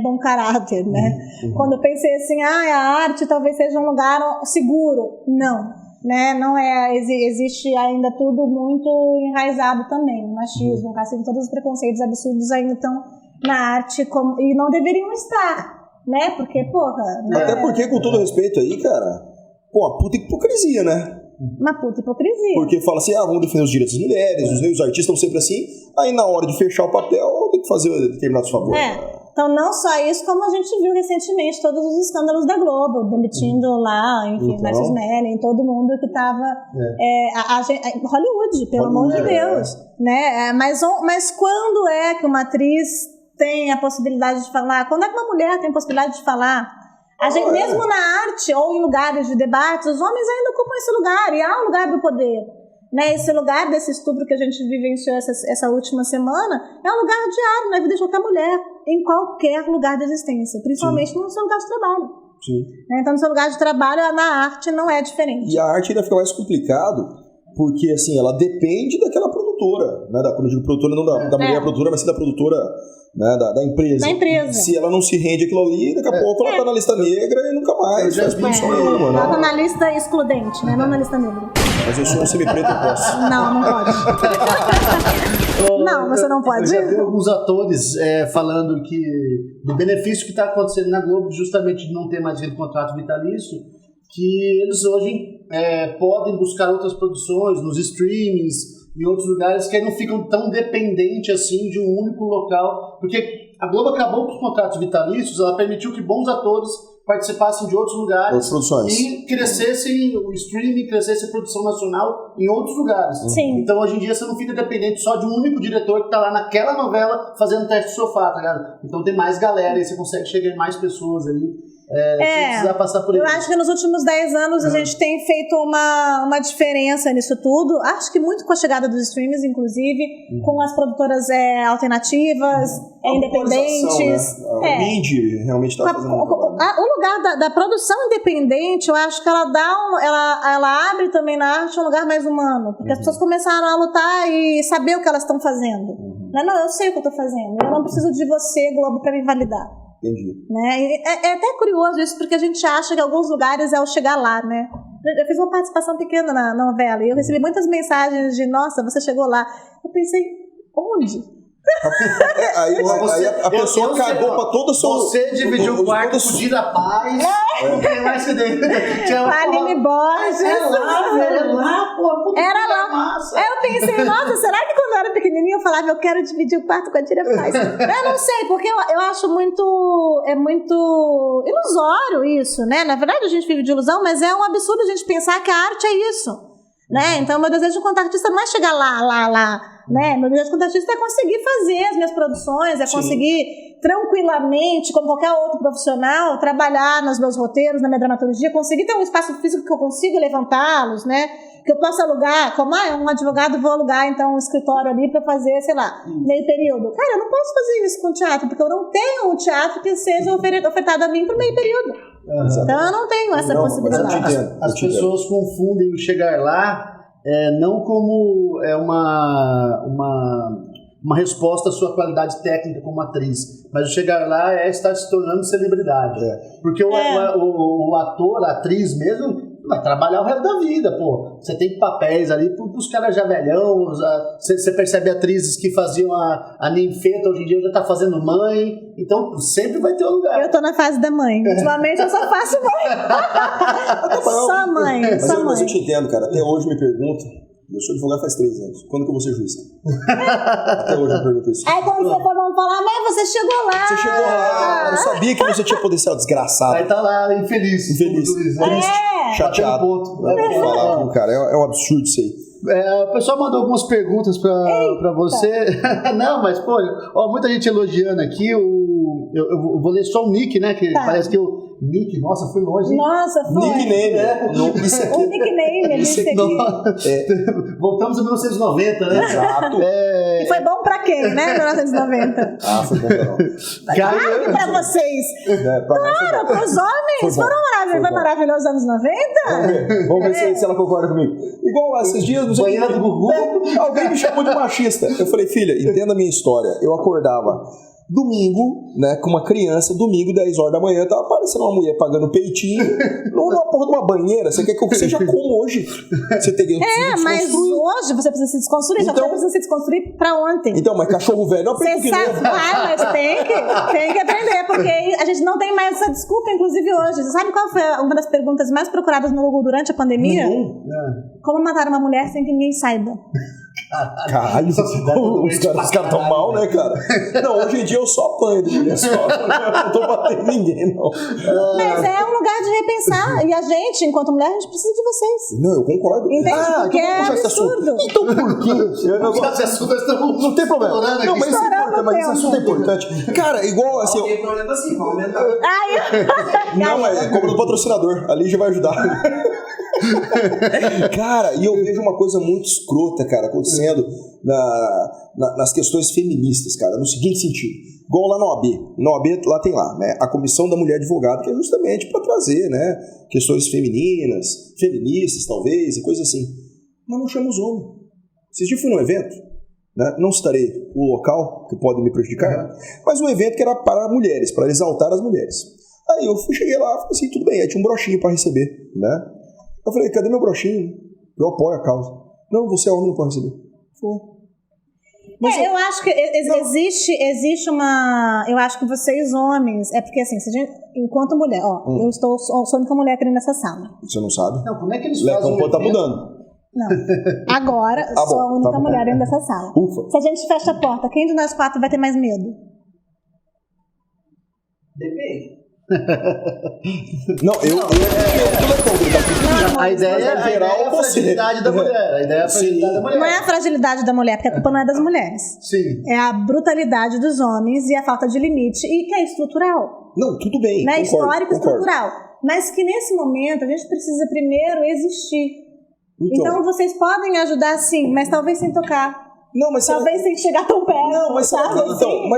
Speaker 3: bom caráter, né? Quando eu pensei assim, a arte talvez seja um lugar seguro. Não, né? Não é, existe ainda tudo muito enraizado também, o machismo, o racismo, todos os preconceitos absurdos ainda estão na arte e não deveriam estar, né? Porque,
Speaker 1: Até porque, com todo respeito aí, cara, a puta hipocrisia, né?
Speaker 3: Uma puta hipocrisia.
Speaker 1: Porque fala assim, vamos defender os direitos das mulheres, os artistas estão sempre assim, aí na hora de fechar o papel, tem que fazer determinados favores.
Speaker 3: Então não só isso, como a gente viu recentemente todos os escândalos da Globo, demitindo lá, enfim, Marcos Melling, todo mundo que estava... Hollywood, pelo amor de Deus. Né? Mas quando é que uma atriz tem a possibilidade de falar? Quando é que uma mulher tem a possibilidade de falar? A gente, mesmo na arte ou em lugares de debates, os homens ainda ocupam esse lugar, e há um lugar do poder. Né? Esse lugar desse estupro que a gente vivenciou essa última semana é um lugar diário na vida de qualquer mulher, em qualquer lugar de existência, principalmente no seu lugar de trabalho. Então, no seu lugar de trabalho, na arte não é diferente.
Speaker 1: E a arte ainda fica mais complicado, porque assim, ela depende daquela produtora, né? Quando eu digo produtora, não da mulher produtora, mas sim da produtora, né? da empresa.
Speaker 3: Da empresa.
Speaker 1: Se ela não se rende aquilo ali, daqui a pouco ela tá na lista negra e nunca mais faz produção nenhuma.
Speaker 3: Ela tá na lista excludente, né? Não na lista negra.
Speaker 1: Mas eu sou um semi-preto, eu posso.
Speaker 3: Não pode. Não, você não pode.
Speaker 2: Eu já vi alguns atores falando do benefício que está acontecendo na Globo, justamente de não ter mais aquele contrato vitalício, que eles hoje podem buscar outras produções nos streamings, em outros lugares, que aí não ficam tão dependentes assim de um único local, porque a Globo acabou com os contratos vitalícios, ela permitiu que bons atores participassem de outros lugares e crescessem o streaming, crescesse a produção nacional em outros lugares.
Speaker 3: Sim.
Speaker 2: Então hoje em dia você não fica dependente só de um único diretor que está lá naquela novela fazendo teste de sofá, tá ligado? Então tem mais galera e você consegue chegar em mais pessoas ali. sem precisar passar por isso.
Speaker 3: Eu acho que nos últimos 10 anos a gente tem feito uma diferença nisso tudo. Acho que muito com a chegada dos streams, inclusive, com as produtoras alternativas, independentes.
Speaker 1: Né? O indie realmente está fazendo muito trabalho.
Speaker 3: O lugar da produção independente, eu acho que ela abre também na arte um lugar mais humano, porque as pessoas começaram a lutar e saber o que elas estão fazendo. Não, eu sei o que eu estou fazendo, eu não preciso de você, Globo, para me validar.
Speaker 1: Entendi.
Speaker 3: Né? É até curioso isso, porque a gente acha que em alguns lugares é o chegar lá, né? Eu fiz uma participação pequena na novela e eu recebi muitas mensagens de, nossa, você chegou lá. Eu pensei, onde?
Speaker 1: Aí a pessoa cagou pra todo o seu...
Speaker 2: Você dividiu o quarto com o Dira Paz. Não tem mais que dentro.
Speaker 3: Aline Borges.
Speaker 2: Era lá, pô.
Speaker 3: Era lá. Massa. Aí eu pensei, nossa, será que quando eu era pequenininha eu falava, eu quero dividir o quarto com a Dira Paz? Eu não sei, porque eu acho muito ilusório isso, né? Na verdade a gente vive de ilusão, mas é um absurdo a gente pensar que a arte é isso. Né? Então, meu desejo enquanto artista não é chegar lá, né? Meu desejo enquanto artista é conseguir fazer as minhas produções, é conseguir tranquilamente, como qualquer outro profissional, trabalhar nos meus roteiros, na minha dramaturgia, conseguir ter um espaço físico que eu consiga levantá-los, né? Que eu possa alugar, como um advogado, vou alugar então um escritório ali para fazer, sei lá, meio período. Cara, eu não posso fazer isso com teatro, porque eu não tenho um teatro que seja ofertado a mim por meio período. Então eu não tenho essa possibilidade.
Speaker 2: As pessoas confundem o chegar lá não como uma resposta à sua qualidade técnica como atriz, mas o chegar lá é estar se tornando celebridade. Porque o ator, a atriz mesmo, vai trabalhar o resto da vida, pô. Você tem papéis ali pros caras já velhão, você percebe atrizes que faziam a ninfeta, hoje em dia já tá fazendo mãe, então sempre vai ter um lugar.
Speaker 3: Eu tô na fase da mãe. Ultimamente eu só faço mãe. Só mãe.
Speaker 1: Mas eu te entendo, cara. Até hoje me pergunto, eu sou advogado faz 3 anos, quando que eu vou ser juiz? Até hoje eu me pergunto isso.
Speaker 3: Aí quando você for, vamos falar, mãe, você chegou lá.
Speaker 1: Você chegou lá, eu sabia que você tinha potencial, desgraçado.
Speaker 2: Aí tá lá, infeliz.
Speaker 1: Triste, chateado. Cara, é um absurdo isso aí.
Speaker 2: O pessoal mandou algumas perguntas pra você. Não, mas, pô, muita gente elogiando aqui. Eu vou ler só o nick, né? Que parece que o nick, nossa, foi longe.
Speaker 3: Nossa, foi.
Speaker 1: Nickname. Isso aqui.
Speaker 3: O nickname,
Speaker 1: isso
Speaker 2: aqui. Voltamos a 1990, né?
Speaker 1: Exato.
Speaker 3: E foi bom pra quem, né? 1990.
Speaker 1: Foi bom pra nós.
Speaker 3: Claro que pra vocês. Claro, pros homens. Foi maravilhoso os anos 90?
Speaker 1: Vamos ver se ela concorda comigo. Igual esses dias, não sei
Speaker 2: do Gugu.
Speaker 1: Alguém me chamou de machista. Eu falei, filha, entenda a minha história. Eu acordava domingo, né, com uma criança, domingo, 10 horas da manhã, tava aparecendo uma mulher pagando peitinho numa porra de uma banheira. Você quer que eu seja como hoje? Você tem que
Speaker 3: mas hoje você precisa se desconstruir, então, você precisa se desconstruir pra ontem.
Speaker 1: Então, mas cachorro velho não aprende
Speaker 3: que novo. Mas tem que aprender, porque a gente não tem mais essa desculpa, inclusive hoje. Você sabe qual foi uma das perguntas mais procuradas no Google durante a pandemia? Como matar uma mulher sem que ninguém saiba?
Speaker 1: Caralho, os caras estão mal, né, cara? Não, hoje em dia eu só apanho de mulher só. Eu não tô batendo ninguém, não.
Speaker 3: Mas é um lugar de repensar. E a gente, enquanto mulher, a gente precisa de vocês.
Speaker 1: Não, eu concordo.
Speaker 3: Entende? Porque é absurdo.
Speaker 1: Então por quê? Não tem problema. Não, mas isso importa, mas esse assunto é importante. Cara, igual assim.
Speaker 4: Não tem problema assim, vamos aumentar.
Speaker 1: Não, é como do patrocinador. Ali já vai ajudar. Cara, e eu vejo uma coisa muito escrota, cara, acontecendo nas questões feministas, cara, no seguinte sentido. Igual lá na OAB. Na OAB, lá tem lá, né, a Comissão da Mulher Advogada, que é justamente para trazer, né, questões femininas, feministas, talvez, e coisas assim. Mas não chama os homens. Esses dias fui num evento, né, não citarei o local, que pode me prejudicar, mas um evento que era para mulheres, para exaltar as mulheres. Aí eu cheguei lá, falei assim, tudo bem, aí tinha um broxinho para receber, né? Eu falei, cadê meu broxinho? Eu apoio a causa. Não, você é homem, não pode receber. Mas
Speaker 3: eu acho que existe uma... Eu acho que vocês, homens... É porque, assim, se a gente, enquanto mulher... eu sou a única mulher aqui nessa sala.
Speaker 1: Você não sabe?
Speaker 2: Não, como é que eles fazem?
Speaker 1: Então tá mudando.
Speaker 3: Não. Agora, sou a única mulher dentro dessa sala.
Speaker 1: Ufa.
Speaker 3: Se a gente fecha a porta, quem de nós 4 vai ter mais medo?
Speaker 4: Depende.
Speaker 1: Não,
Speaker 2: a ideia é a fragilidade da mulher. A ideia é a fragilidade da mulher.
Speaker 3: Não é a fragilidade da mulher, porque a culpa não é das mulheres.
Speaker 2: Sim.
Speaker 3: É a brutalidade dos homens e a falta de limite, e que é estrutural.
Speaker 1: Não, tudo bem.
Speaker 3: Né?
Speaker 1: Concordo,
Speaker 3: Histórico, estrutural. Mas que nesse momento a gente precisa primeiro existir. Então vocês podem ajudar sim, mas talvez sem tocar.
Speaker 1: Não, mas
Speaker 3: talvez sem chegar tão perto.
Speaker 1: Não, mas será,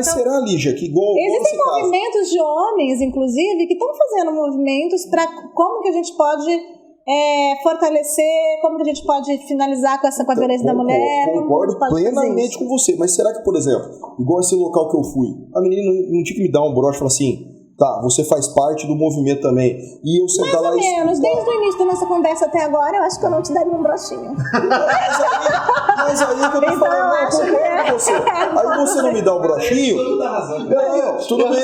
Speaker 1: será, Lígia, que igual.
Speaker 3: Existem movimentos de homens, inclusive, que estão fazendo movimentos para como que a gente pode fortalecer, como que a gente pode finalizar com a violência da mulher.
Speaker 1: Concordo plenamente com você, mas será que, por exemplo, igual esse local que eu fui, a menina não tinha que me dar um broche e falar assim, tá, você faz parte do movimento também. E eu sentar lá
Speaker 3: mais ou menos, desde o início da nossa conversa até agora, eu acho que eu não te daria um brochinho.
Speaker 1: Mas aí que eu tô falando, você. Aí você não me dá um brochinho. Não, tudo bem.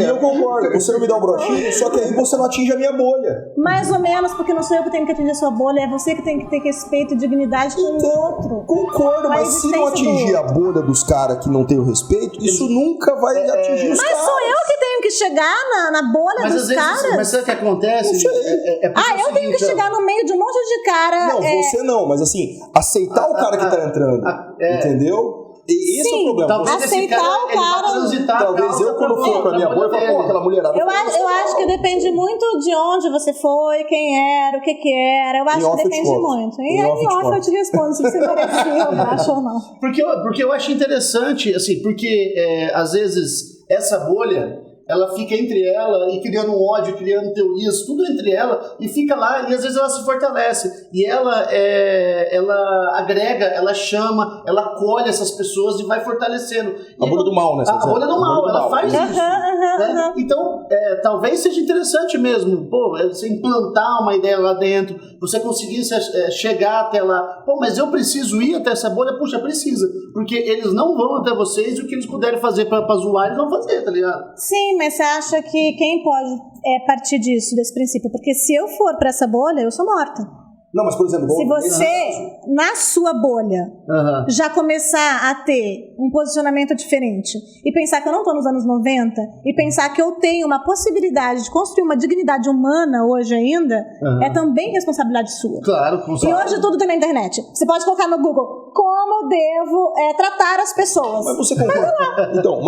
Speaker 1: Eu concordo. Você não me dá um brochinho, só que aí você não atinge a minha bolha.
Speaker 3: Mais ou menos, porque não sou eu que tenho que atingir a sua bolha, é você que tem que ter respeito e dignidade com o outro.
Speaker 1: Concordo, mas se não atingir a bolha dos caras que não tem o respeito, isso nunca vai atingir os caras.
Speaker 3: Mas sou eu que tenho que chegar na bolha dos caras?
Speaker 2: Mas sabe o que acontece?
Speaker 3: Eu tenho que chegar no meio de um monte de cara.
Speaker 1: Não, você não, mas assim, aceitar o cara que tá entrando, entendeu? E esse é o problema.
Speaker 3: Talvez aceitar o cara.
Speaker 1: Talvez eu, quando for com a minha bolha, eu falo, pô, aquela mulherada.
Speaker 3: Eu acho que depende muito de onde você foi, quem era, o que era. Eu acho que depende muito. E aí, em off eu te respondo se você merecia, eu acho ou não.
Speaker 2: Porque eu acho interessante, assim, porque às vezes essa bolha, ela fica entre ela e criando um ódio, criando teorias, tudo entre ela, e fica lá, e às vezes ela se fortalece. E ela agrega, ela chama, ela acolhe essas pessoas e vai fortalecendo.
Speaker 1: A bolha do mal, né?
Speaker 2: A bolha do mal, ela faz isso. Né? Então, talvez seja interessante mesmo, você implantar uma ideia lá dentro, você conseguir chegar até lá. Pô, mas eu preciso ir até essa bolha? Puxa, precisa. Porque eles não vão até vocês e o que eles puderem fazer pra zoar, eles vão fazer, tá ligado?
Speaker 3: Sim, mas você acha que quem pode partir desse princípio? Porque se eu for pra essa bolha, eu sou morta.
Speaker 1: Não, mas por exemplo...
Speaker 3: Se você, na sua bolha, já começar a ter um posicionamento diferente e pensar que eu não estou nos anos 90 e pensar que eu tenho uma possibilidade de construir uma dignidade humana hoje ainda, é também responsabilidade sua.
Speaker 2: Claro, com certeza.
Speaker 3: E hoje tudo tem na internet. Você pode colocar no Google como eu devo tratar as pessoas.
Speaker 1: Mas você concorda? Então,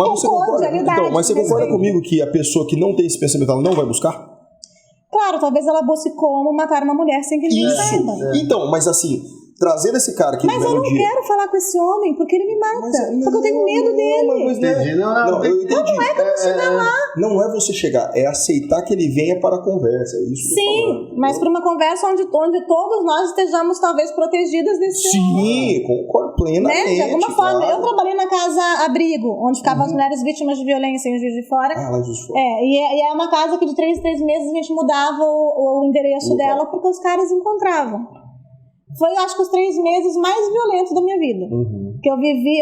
Speaker 1: mas você concorda comigo que a pessoa que não tem esse pensamento, ela não vai buscar?
Speaker 3: Claro, talvez ela busque como matar uma mulher sem que ninguém saiba.
Speaker 1: Então, mas assim, trazendo esse cara que...
Speaker 3: Mas eu não quero falar com esse homem, porque ele me mata. Porque eu tenho medo dele.
Speaker 1: Não, eu entendi.
Speaker 3: Não é que eu vou chegar lá.
Speaker 1: Não é você chegar, é aceitar que ele venha para a conversa. É isso.
Speaker 3: Sim, mas para uma conversa onde todos nós estejamos talvez protegidas desse...
Speaker 1: Sim, concordo plenamente.
Speaker 3: Né? De alguma forma. Eu trabalhei na casa abrigo, onde ficavam as mulheres vítimas de violência em Juiz de Fora.
Speaker 1: Lá em Juiz de Fora.
Speaker 3: E é uma casa que de 3 em 3 meses a gente mudava o endereço dela porque os caras encontravam. Foi, eu acho que, os 3 meses mais violentos da minha vida. Que eu vivi,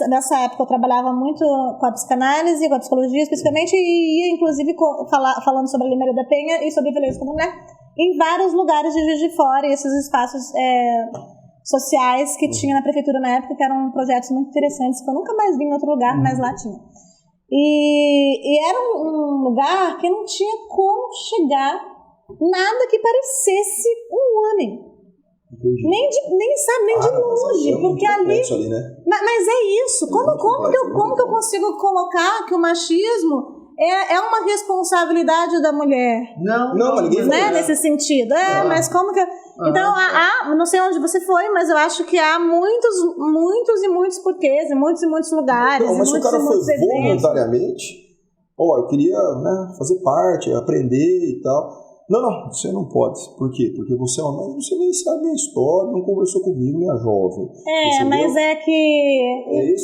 Speaker 3: nessa época eu trabalhava muito com a psicanálise, com a psicologia especificamente, e ia inclusive falando sobre a Lei Maria da Penha e sobre a violência contra a mulher em vários lugares de Juiz de Fora, e esses espaços sociais que tinha na prefeitura na época, que eram projetos muito interessantes, que eu nunca mais vi em outro lugar, mas lá tinha. E era um lugar que não tinha como chegar nada que parecesse um homem. Nem de longe, porque ali né? Mas é isso. Como que eu consigo colocar que o machismo é uma responsabilidade da mulher?
Speaker 2: Não,
Speaker 1: mas ninguém
Speaker 3: né? Nesse sentido. Mas como que... Então, não sei onde você foi, mas eu acho que há muitos porquês, em muitos lugares.
Speaker 1: Não, mas se o cara foi voluntariamente, eu queria fazer parte, aprender e tal. Não, você não pode. Por quê? Porque você é uma mãe, você nem sabe a minha história, não conversou comigo, minha jovem.
Speaker 3: Mas é que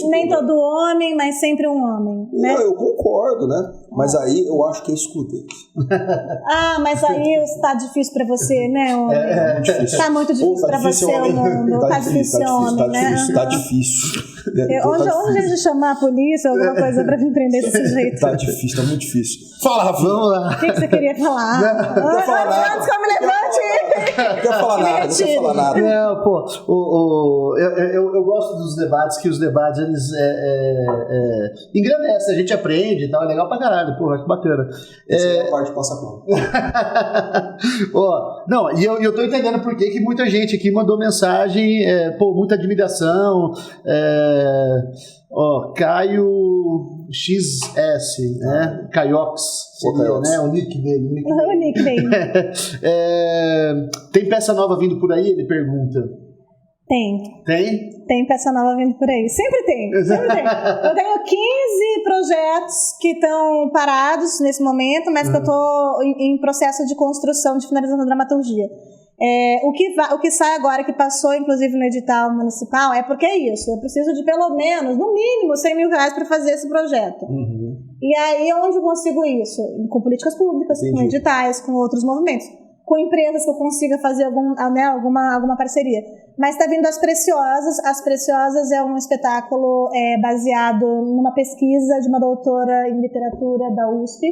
Speaker 3: nem todo homem, mas sempre um homem. Né?
Speaker 1: Eu concordo, né? Mas aí eu acho que é excludente.
Speaker 3: Mas aí está difícil pra você, né, homem?
Speaker 1: É difícil.
Speaker 3: Tá muito difícil pra você, o mundo. Tá difícil, homem, né?
Speaker 1: Tá difícil.
Speaker 3: Onde a gente chamar a polícia ou alguma coisa pra vir prender desse jeito?
Speaker 1: Tá difícil, tá muito difícil. Fala, Rafa.
Speaker 2: Vamos lá.
Speaker 3: O que você queria falar?
Speaker 1: Não quer falar nada.
Speaker 3: Antes que eu me levante.
Speaker 1: Não quer falar nada.
Speaker 2: Não, eu gosto dos debates, que os debates, eles engrandecem, a gente aprende e tal, é legal pra caralho, acho bacana.
Speaker 1: Essa é a parte de passar pano.
Speaker 2: Não, e eu tô entendendo por que muita gente aqui mandou mensagem, muita admiração, Caio XS, né? Caiox seria, né? O nick dele.
Speaker 3: O nick dele.
Speaker 2: Tem peça nova vindo por aí? Ele pergunta.
Speaker 3: Tem peça nova vindo por aí. Sempre tem. Eu tenho 15 projetos que estão parados nesse momento, mas que eu estou em processo de construção, de finalização da dramaturgia. O que sai agora, que passou inclusive no edital municipal, é porque é isso. Eu preciso de pelo menos, no mínimo, R$100 mil para fazer esse projeto. E aí, onde eu consigo isso? Com políticas públicas, com editais, com outros movimentos. Com empresas que eu consiga fazer alguma parceria. Mas está vindo As Preciosas. As Preciosas é um espetáculo baseado numa pesquisa de uma doutora em literatura da USP.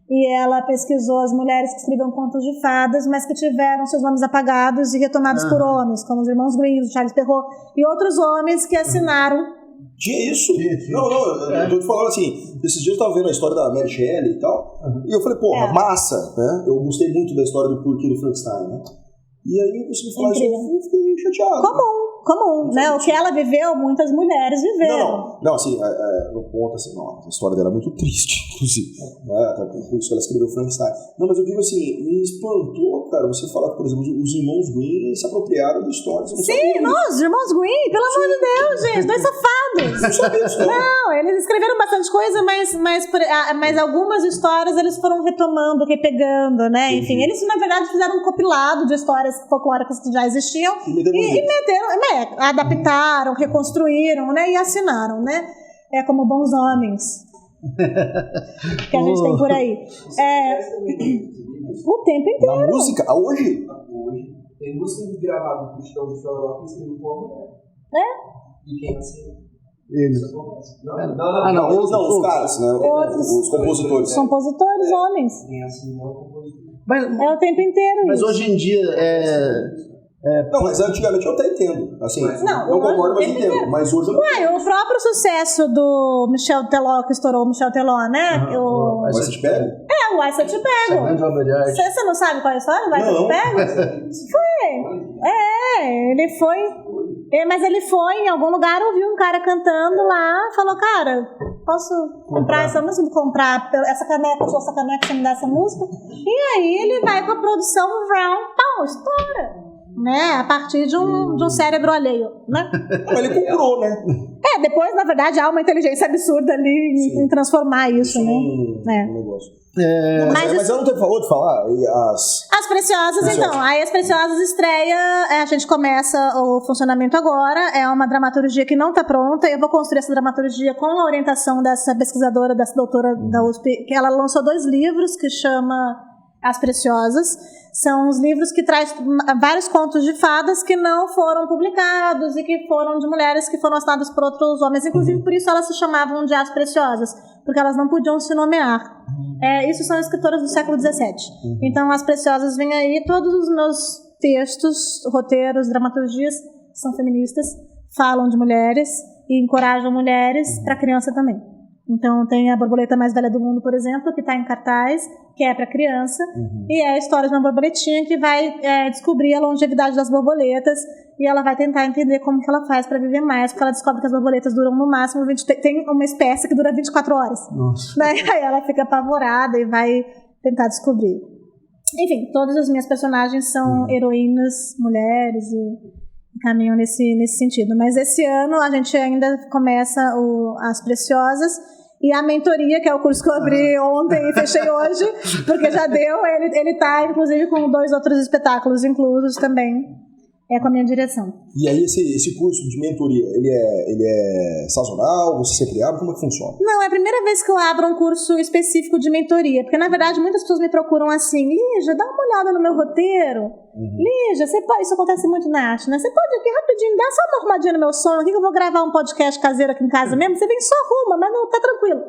Speaker 3: E ela pesquisou as mulheres que escreviam contos de fadas, mas que tiveram seus nomes apagados e retomados por homens, como os irmãos Grimm, o Charles Perrault, e outros homens que assinaram.
Speaker 1: Tinha isso? Não, eu tô te falando assim, esses dias eu tava vendo a história da Mary Shelley e tal, e eu falei, porra, massa, né? Eu gostei muito da história do porquê do Frankenstein, né? E aí você me falou isso, eu fiquei chateado.
Speaker 3: Comum, né? O que ela viveu, muitas mulheres viveram.
Speaker 1: Não, assim, no ponto, assim, não, a história dela é muito triste, inclusive, né? Até por isso que ela escreveu Frankenstein. Não, mas eu digo assim, me espantou, cara, você falar que, por exemplo, os irmãos Grimm se apropriaram da história.
Speaker 3: Sim, os irmãos Grimm, pelo amor de Deus, gente, dois safados. Não, eles escreveram bastante coisa, mas algumas histórias eles foram retomando, repegando, né? Enfim, eles, na verdade, fizeram um compilado de histórias folclóricas que já existiam e meteram, adaptaram, reconstruíram, né, e assinaram, né, como bons homens que a gente tem por aí. O tempo inteiro.
Speaker 1: Na música? Hoje?
Speaker 4: Tem música gravada do Chitão do Chororó que escreveu por uma mulher. E quem assina?
Speaker 2: Eles.
Speaker 1: Não, os caras, né? Os compositores.
Speaker 3: Compositores, homens.
Speaker 4: Quem assina é o compositor.
Speaker 3: É o tempo inteiro.
Speaker 2: Mas
Speaker 3: isso.
Speaker 2: hoje em dia
Speaker 1: não, mas antigamente eu até entendo. Assim, não concordo, mas entendo. Mas hoje eu não.
Speaker 3: O próprio sucesso do Michel Teló, que estourou o Michel Teló, né?
Speaker 1: O Ice Te Pego?
Speaker 3: O Ice Te Pego. Você não sabe qual é a história do Ice Te Pego? Foi. Ele foi. Mas ele foi em algum lugar, ouviu um cara cantando lá, falou, cara, posso comprar essa música? Comprar essa caneca, essa caneca, você me dá essa música? E aí ele vai com a produção Brown, estoura. Né, a partir de um cérebro alheio, né?
Speaker 1: Não, ele comprou, né?
Speaker 3: Depois, na verdade, há uma inteligência absurda ali em transformar isso, né?
Speaker 1: Um negócio. Mas eu não tenho favor de falar
Speaker 3: As Preciosas, então. Aí As Preciosas estreia, a gente começa o funcionamento agora, é uma dramaturgia que não está pronta, eu vou construir essa dramaturgia com a orientação dessa pesquisadora, dessa doutora da USP, que ela lançou 2 livros que chama As Preciosas. São os livros que traz vários contos de fadas que não foram publicados e que foram de mulheres que foram assinadas por outros homens. Inclusive, por isso elas se chamavam de As Preciosas, porque elas não podiam se nomear. Isso são escritoras do século XVII. Então, As Preciosas vêm aí. Todos os meus textos, roteiros, dramaturgias são feministas, falam de mulheres e encorajam mulheres para criança também. Então tem A Borboleta Mais Velha do Mundo, por exemplo, que está em cartaz, que é para criança, e é a história de uma borboletinha que vai descobrir a longevidade das borboletas, e ela vai tentar entender como que ela faz para viver mais, porque ela descobre que as borboletas duram no máximo tem uma espécie que dura 24 horas. Né? Aí ela fica apavorada e vai tentar descobrir. Enfim, todas as minhas personagens são heroínas, mulheres e caminham nesse sentido. Mas esse ano a gente ainda começa As Preciosas e a mentoria, que é o curso que eu abri ontem e fechei hoje, porque já deu. Ele tá, inclusive, com 2 outros espetáculos inclusos também. Com a minha direção.
Speaker 1: E aí esse curso de mentoria, ele é sazonal? Você sempre abre? Como é que funciona?
Speaker 3: Não, é a primeira vez que eu abro um curso específico de mentoria, porque na verdade muitas pessoas me procuram assim, Lígia, dá uma olhada no meu roteiro. Lígia, você pode, isso acontece muito na arte, né? Você pode aqui rapidinho dar só uma arrumadinha no meu som aqui, que eu vou gravar um podcast caseiro aqui em casa mesmo, você vem só arruma, mas não, tá tranquilo.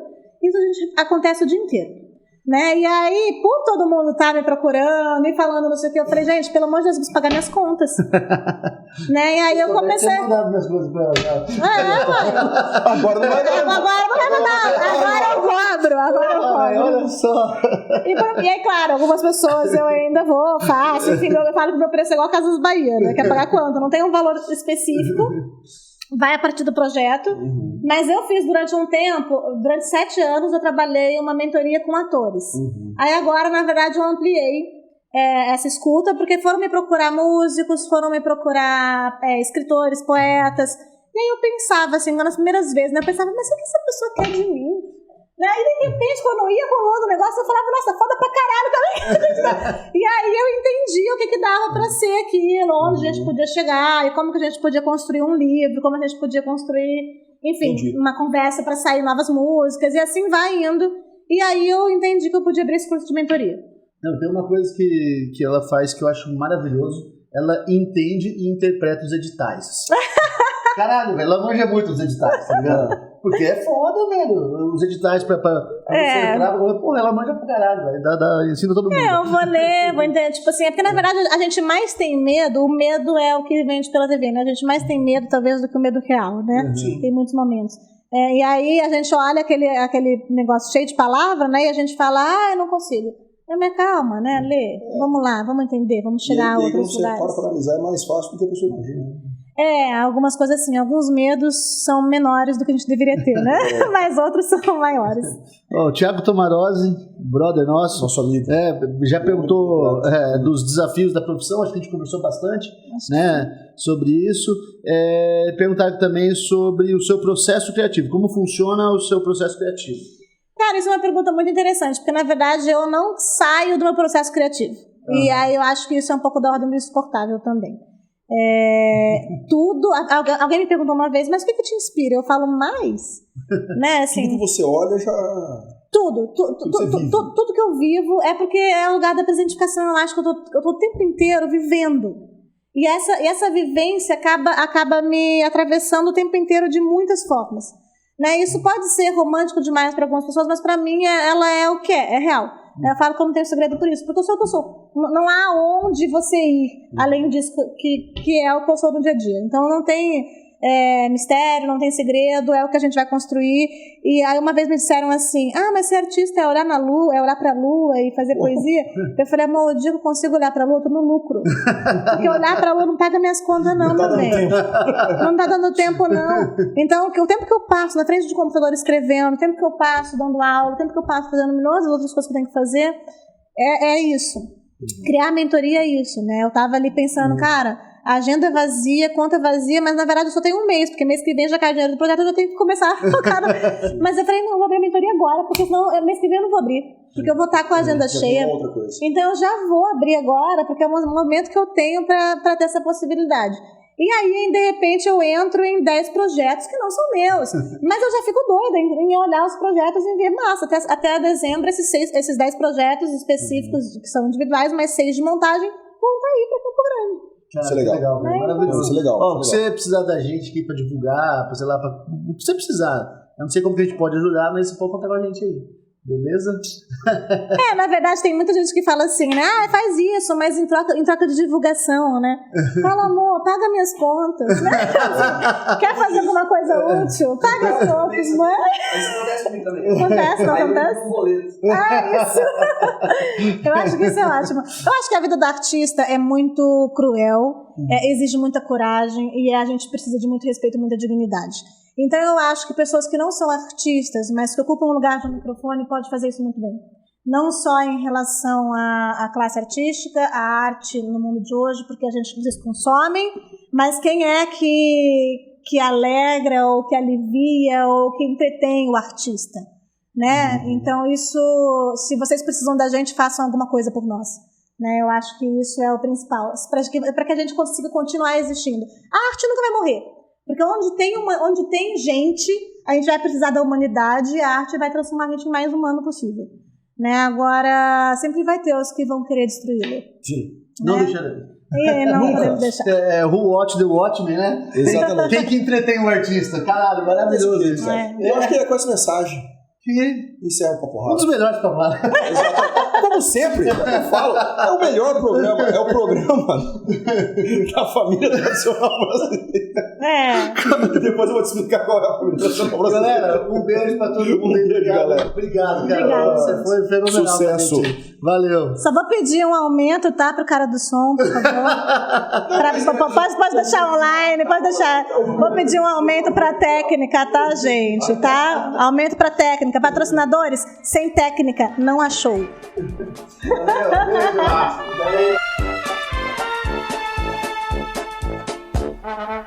Speaker 3: Isso acontece o dia inteiro. Né? E aí, por todo mundo tá me procurando e falando não sei o que, eu falei, gente, pelo amor de Deus, eu preciso pagar minhas contas. Né? E aí eu comecei.
Speaker 2: Agora não vai dar.
Speaker 3: Agora não vai dar. Agora eu cobro.
Speaker 2: Olha só.
Speaker 3: E aí, claro, algumas pessoas eu ainda faço. Enfim, eu falo que o meu preço é igual a Casas Bahia, né? Quer pagar quanto? Não tem um valor específico. vai a partir do projeto, mas eu fiz durante um tempo, durante 7 anos eu trabalhei uma mentoria com atores. Aí agora, na verdade, eu ampliei essa escuta, porque foram me procurar músicos, foram me procurar escritores, poetas, e aí eu pensava assim, nas primeiras vezes, né, eu pensava, mas o que essa pessoa quer de mim? Né? E de repente, quando ia rolando o negócio, eu falava, nossa, foda pra caralho também. E aí eu entendi o que dava pra ser aquilo, onde a gente podia chegar, e como que a gente podia construir um livro, como a gente podia construir, enfim, uma conversa pra sair novas músicas, e assim vai indo. E aí eu entendi que eu podia abrir esse curso de mentoria.
Speaker 2: Não, tem uma coisa que ela faz que eu acho maravilhoso, ela entende e interpreta os editais. Caralho, velho, ela manja muito os editais, tá ligado? Porque é foda, velho, os editais pra você entrar, porra, ela manja pra caralho, velho, ensina todo mundo.
Speaker 3: Eu vou ler, vou entender, tipo assim, é porque na verdade a gente mais tem medo, o medo é o que vende pela TV, né? A gente mais tem medo, talvez, do que o medo real, né? Tem muitos momentos. E aí a gente olha aquele negócio cheio de palavra, né? E a gente fala, eu não consigo. Mas calma, né? Lê, vamos lá, vamos entender, vamos chegar a outros lugares.
Speaker 1: Para analisar é mais fácil do que a pessoa imagina.
Speaker 3: Algumas coisas assim, alguns medos são menores do que a gente deveria ter, né? Mas outros são maiores.
Speaker 2: O Thiago Tomarozzi, brother nosso amigo, já perguntou dos desafios da profissão, acho que a gente conversou bastante, né, sobre isso. Perguntaram também sobre o seu processo criativo, como funciona o seu processo criativo?
Speaker 3: Cara, isso é uma pergunta muito interessante, porque na verdade eu não saio do meu processo criativo. E aí eu acho que isso é um pouco da ordem do insuportável também. Tudo, alguém me perguntou uma vez, mas o que te inspira? Eu falo mais, né? Assim,
Speaker 1: tudo que você olha já...
Speaker 3: Tudo que eu vivo é porque é o lugar da presentificação. Eu acho que eu tô o tempo inteiro vivendo. E essa vivência acaba me atravessando o tempo inteiro de muitas formas. Né? Isso pode ser romântico demais para algumas pessoas, mas para mim ela é o que é real. Eu falo que eu não tenho segredo por isso, porque eu sou o que eu sou. Não há onde você ir além disso que é o que eu sou no dia a dia. Então não tem mistério, não tem segredo, é o que a gente vai construir. E aí uma vez me disseram assim, mas ser artista é olhar na lua, é olhar pra lua e fazer poesia. Eu falei, amor, eu digo que consigo olhar pra lua, eu tô no lucro. Porque olhar pra lua não paga minhas contas não também. Não tá dando tempo não. Então o tempo que eu passo na frente do computador escrevendo, o tempo que eu passo dando aula, o tempo que eu passo fazendo milhões de outras coisas que eu tenho que fazer, é isso. Criar a mentoria é isso, né? Eu tava ali pensando, cara, a agenda é vazia, conta é vazia, mas na verdade eu só tenho um mês, porque mês que vem já cai dinheiro do projeto, eu já tenho que começar a focar. Mas eu falei, não, eu vou abrir a mentoria agora, porque senão mês que vem eu não vou abrir, porque eu vou estar com a agenda cheia. Então eu já vou abrir agora, porque é um momento que eu tenho para ter essa possibilidade. E aí, de repente, eu entro em 10 projetos que não são meus. Mas eu já fico doida em olhar os projetos e ver, massa, até dezembro esses 10 projetos específicos, que são individuais, mais 6 de montagem, vão estar aí para Campo Grande.
Speaker 2: Cara, isso é legal, maravilhoso.
Speaker 1: Isso é legal.
Speaker 2: Se você precisar da gente aqui pra divulgar, sei lá, não precisa precisar. Eu não sei como que a gente pode ajudar, mas você pode contar com a gente aí. Beleza?
Speaker 3: Na verdade, tem muita gente que fala assim, né? Faz isso, mas em troca de divulgação, né? Fala, amor, paga minhas contas, né? Quer fazer alguma coisa útil? Paga as contas, não é?
Speaker 4: Isso acontece comigo também.
Speaker 3: Acontece, não acontece? Isso. Eu acho que isso é ótimo. Eu acho que a vida do artista é muito cruel, exige muita coragem e a gente precisa de muito respeito e muita dignidade. Então eu acho que pessoas que não são artistas, mas que ocupam um lugar no microfone, podem fazer isso muito bem. Não só em relação à classe artística, à arte no mundo de hoje, porque a gente vocês consomem, mas quem é que alegra, ou que alivia, ou que entretém o artista, né? Então isso, se vocês precisam da gente, façam alguma coisa por nós. Né? Eu acho que isso é o principal, para que a gente consiga continuar existindo. A arte nunca vai morrer. Porque onde tem gente, a gente vai precisar da humanidade e a arte vai transformar a gente em mais humano possível. Né? Agora, sempre vai ter os que vão querer destruí-lo.
Speaker 2: Sim.
Speaker 3: Né?
Speaker 2: Não deixarei.
Speaker 3: Não podemos deixar.
Speaker 2: Who Watch the Watchmen, né?
Speaker 1: Exatamente.
Speaker 2: Quem que entretém um artista? Caralho, maravilhoso isso.
Speaker 1: Eu acho que é com essa mensagem. Isso é uma porrada.
Speaker 2: Um dos melhores pra falar.
Speaker 1: Como Como sempre, eu falo, é o melhor programa, é o programa da família tradicional brasileira. Depois eu vou te explicar qual é a família tradicional brasileira.
Speaker 2: Galera, um beijo pra todo mundo aí, galera. Obrigado, cara. Você foi fenomenal.
Speaker 1: Sucesso.
Speaker 2: Valeu.
Speaker 3: Só vou pedir um aumento, tá? Pro cara do som, por favor. Pode deixar online, pode deixar. Vou pedir um aumento pra técnica, tá, gente? Tá? Aumento pra técnica. Patrocinadores, sem técnica, não há show.
Speaker 2: Valeu, beijo.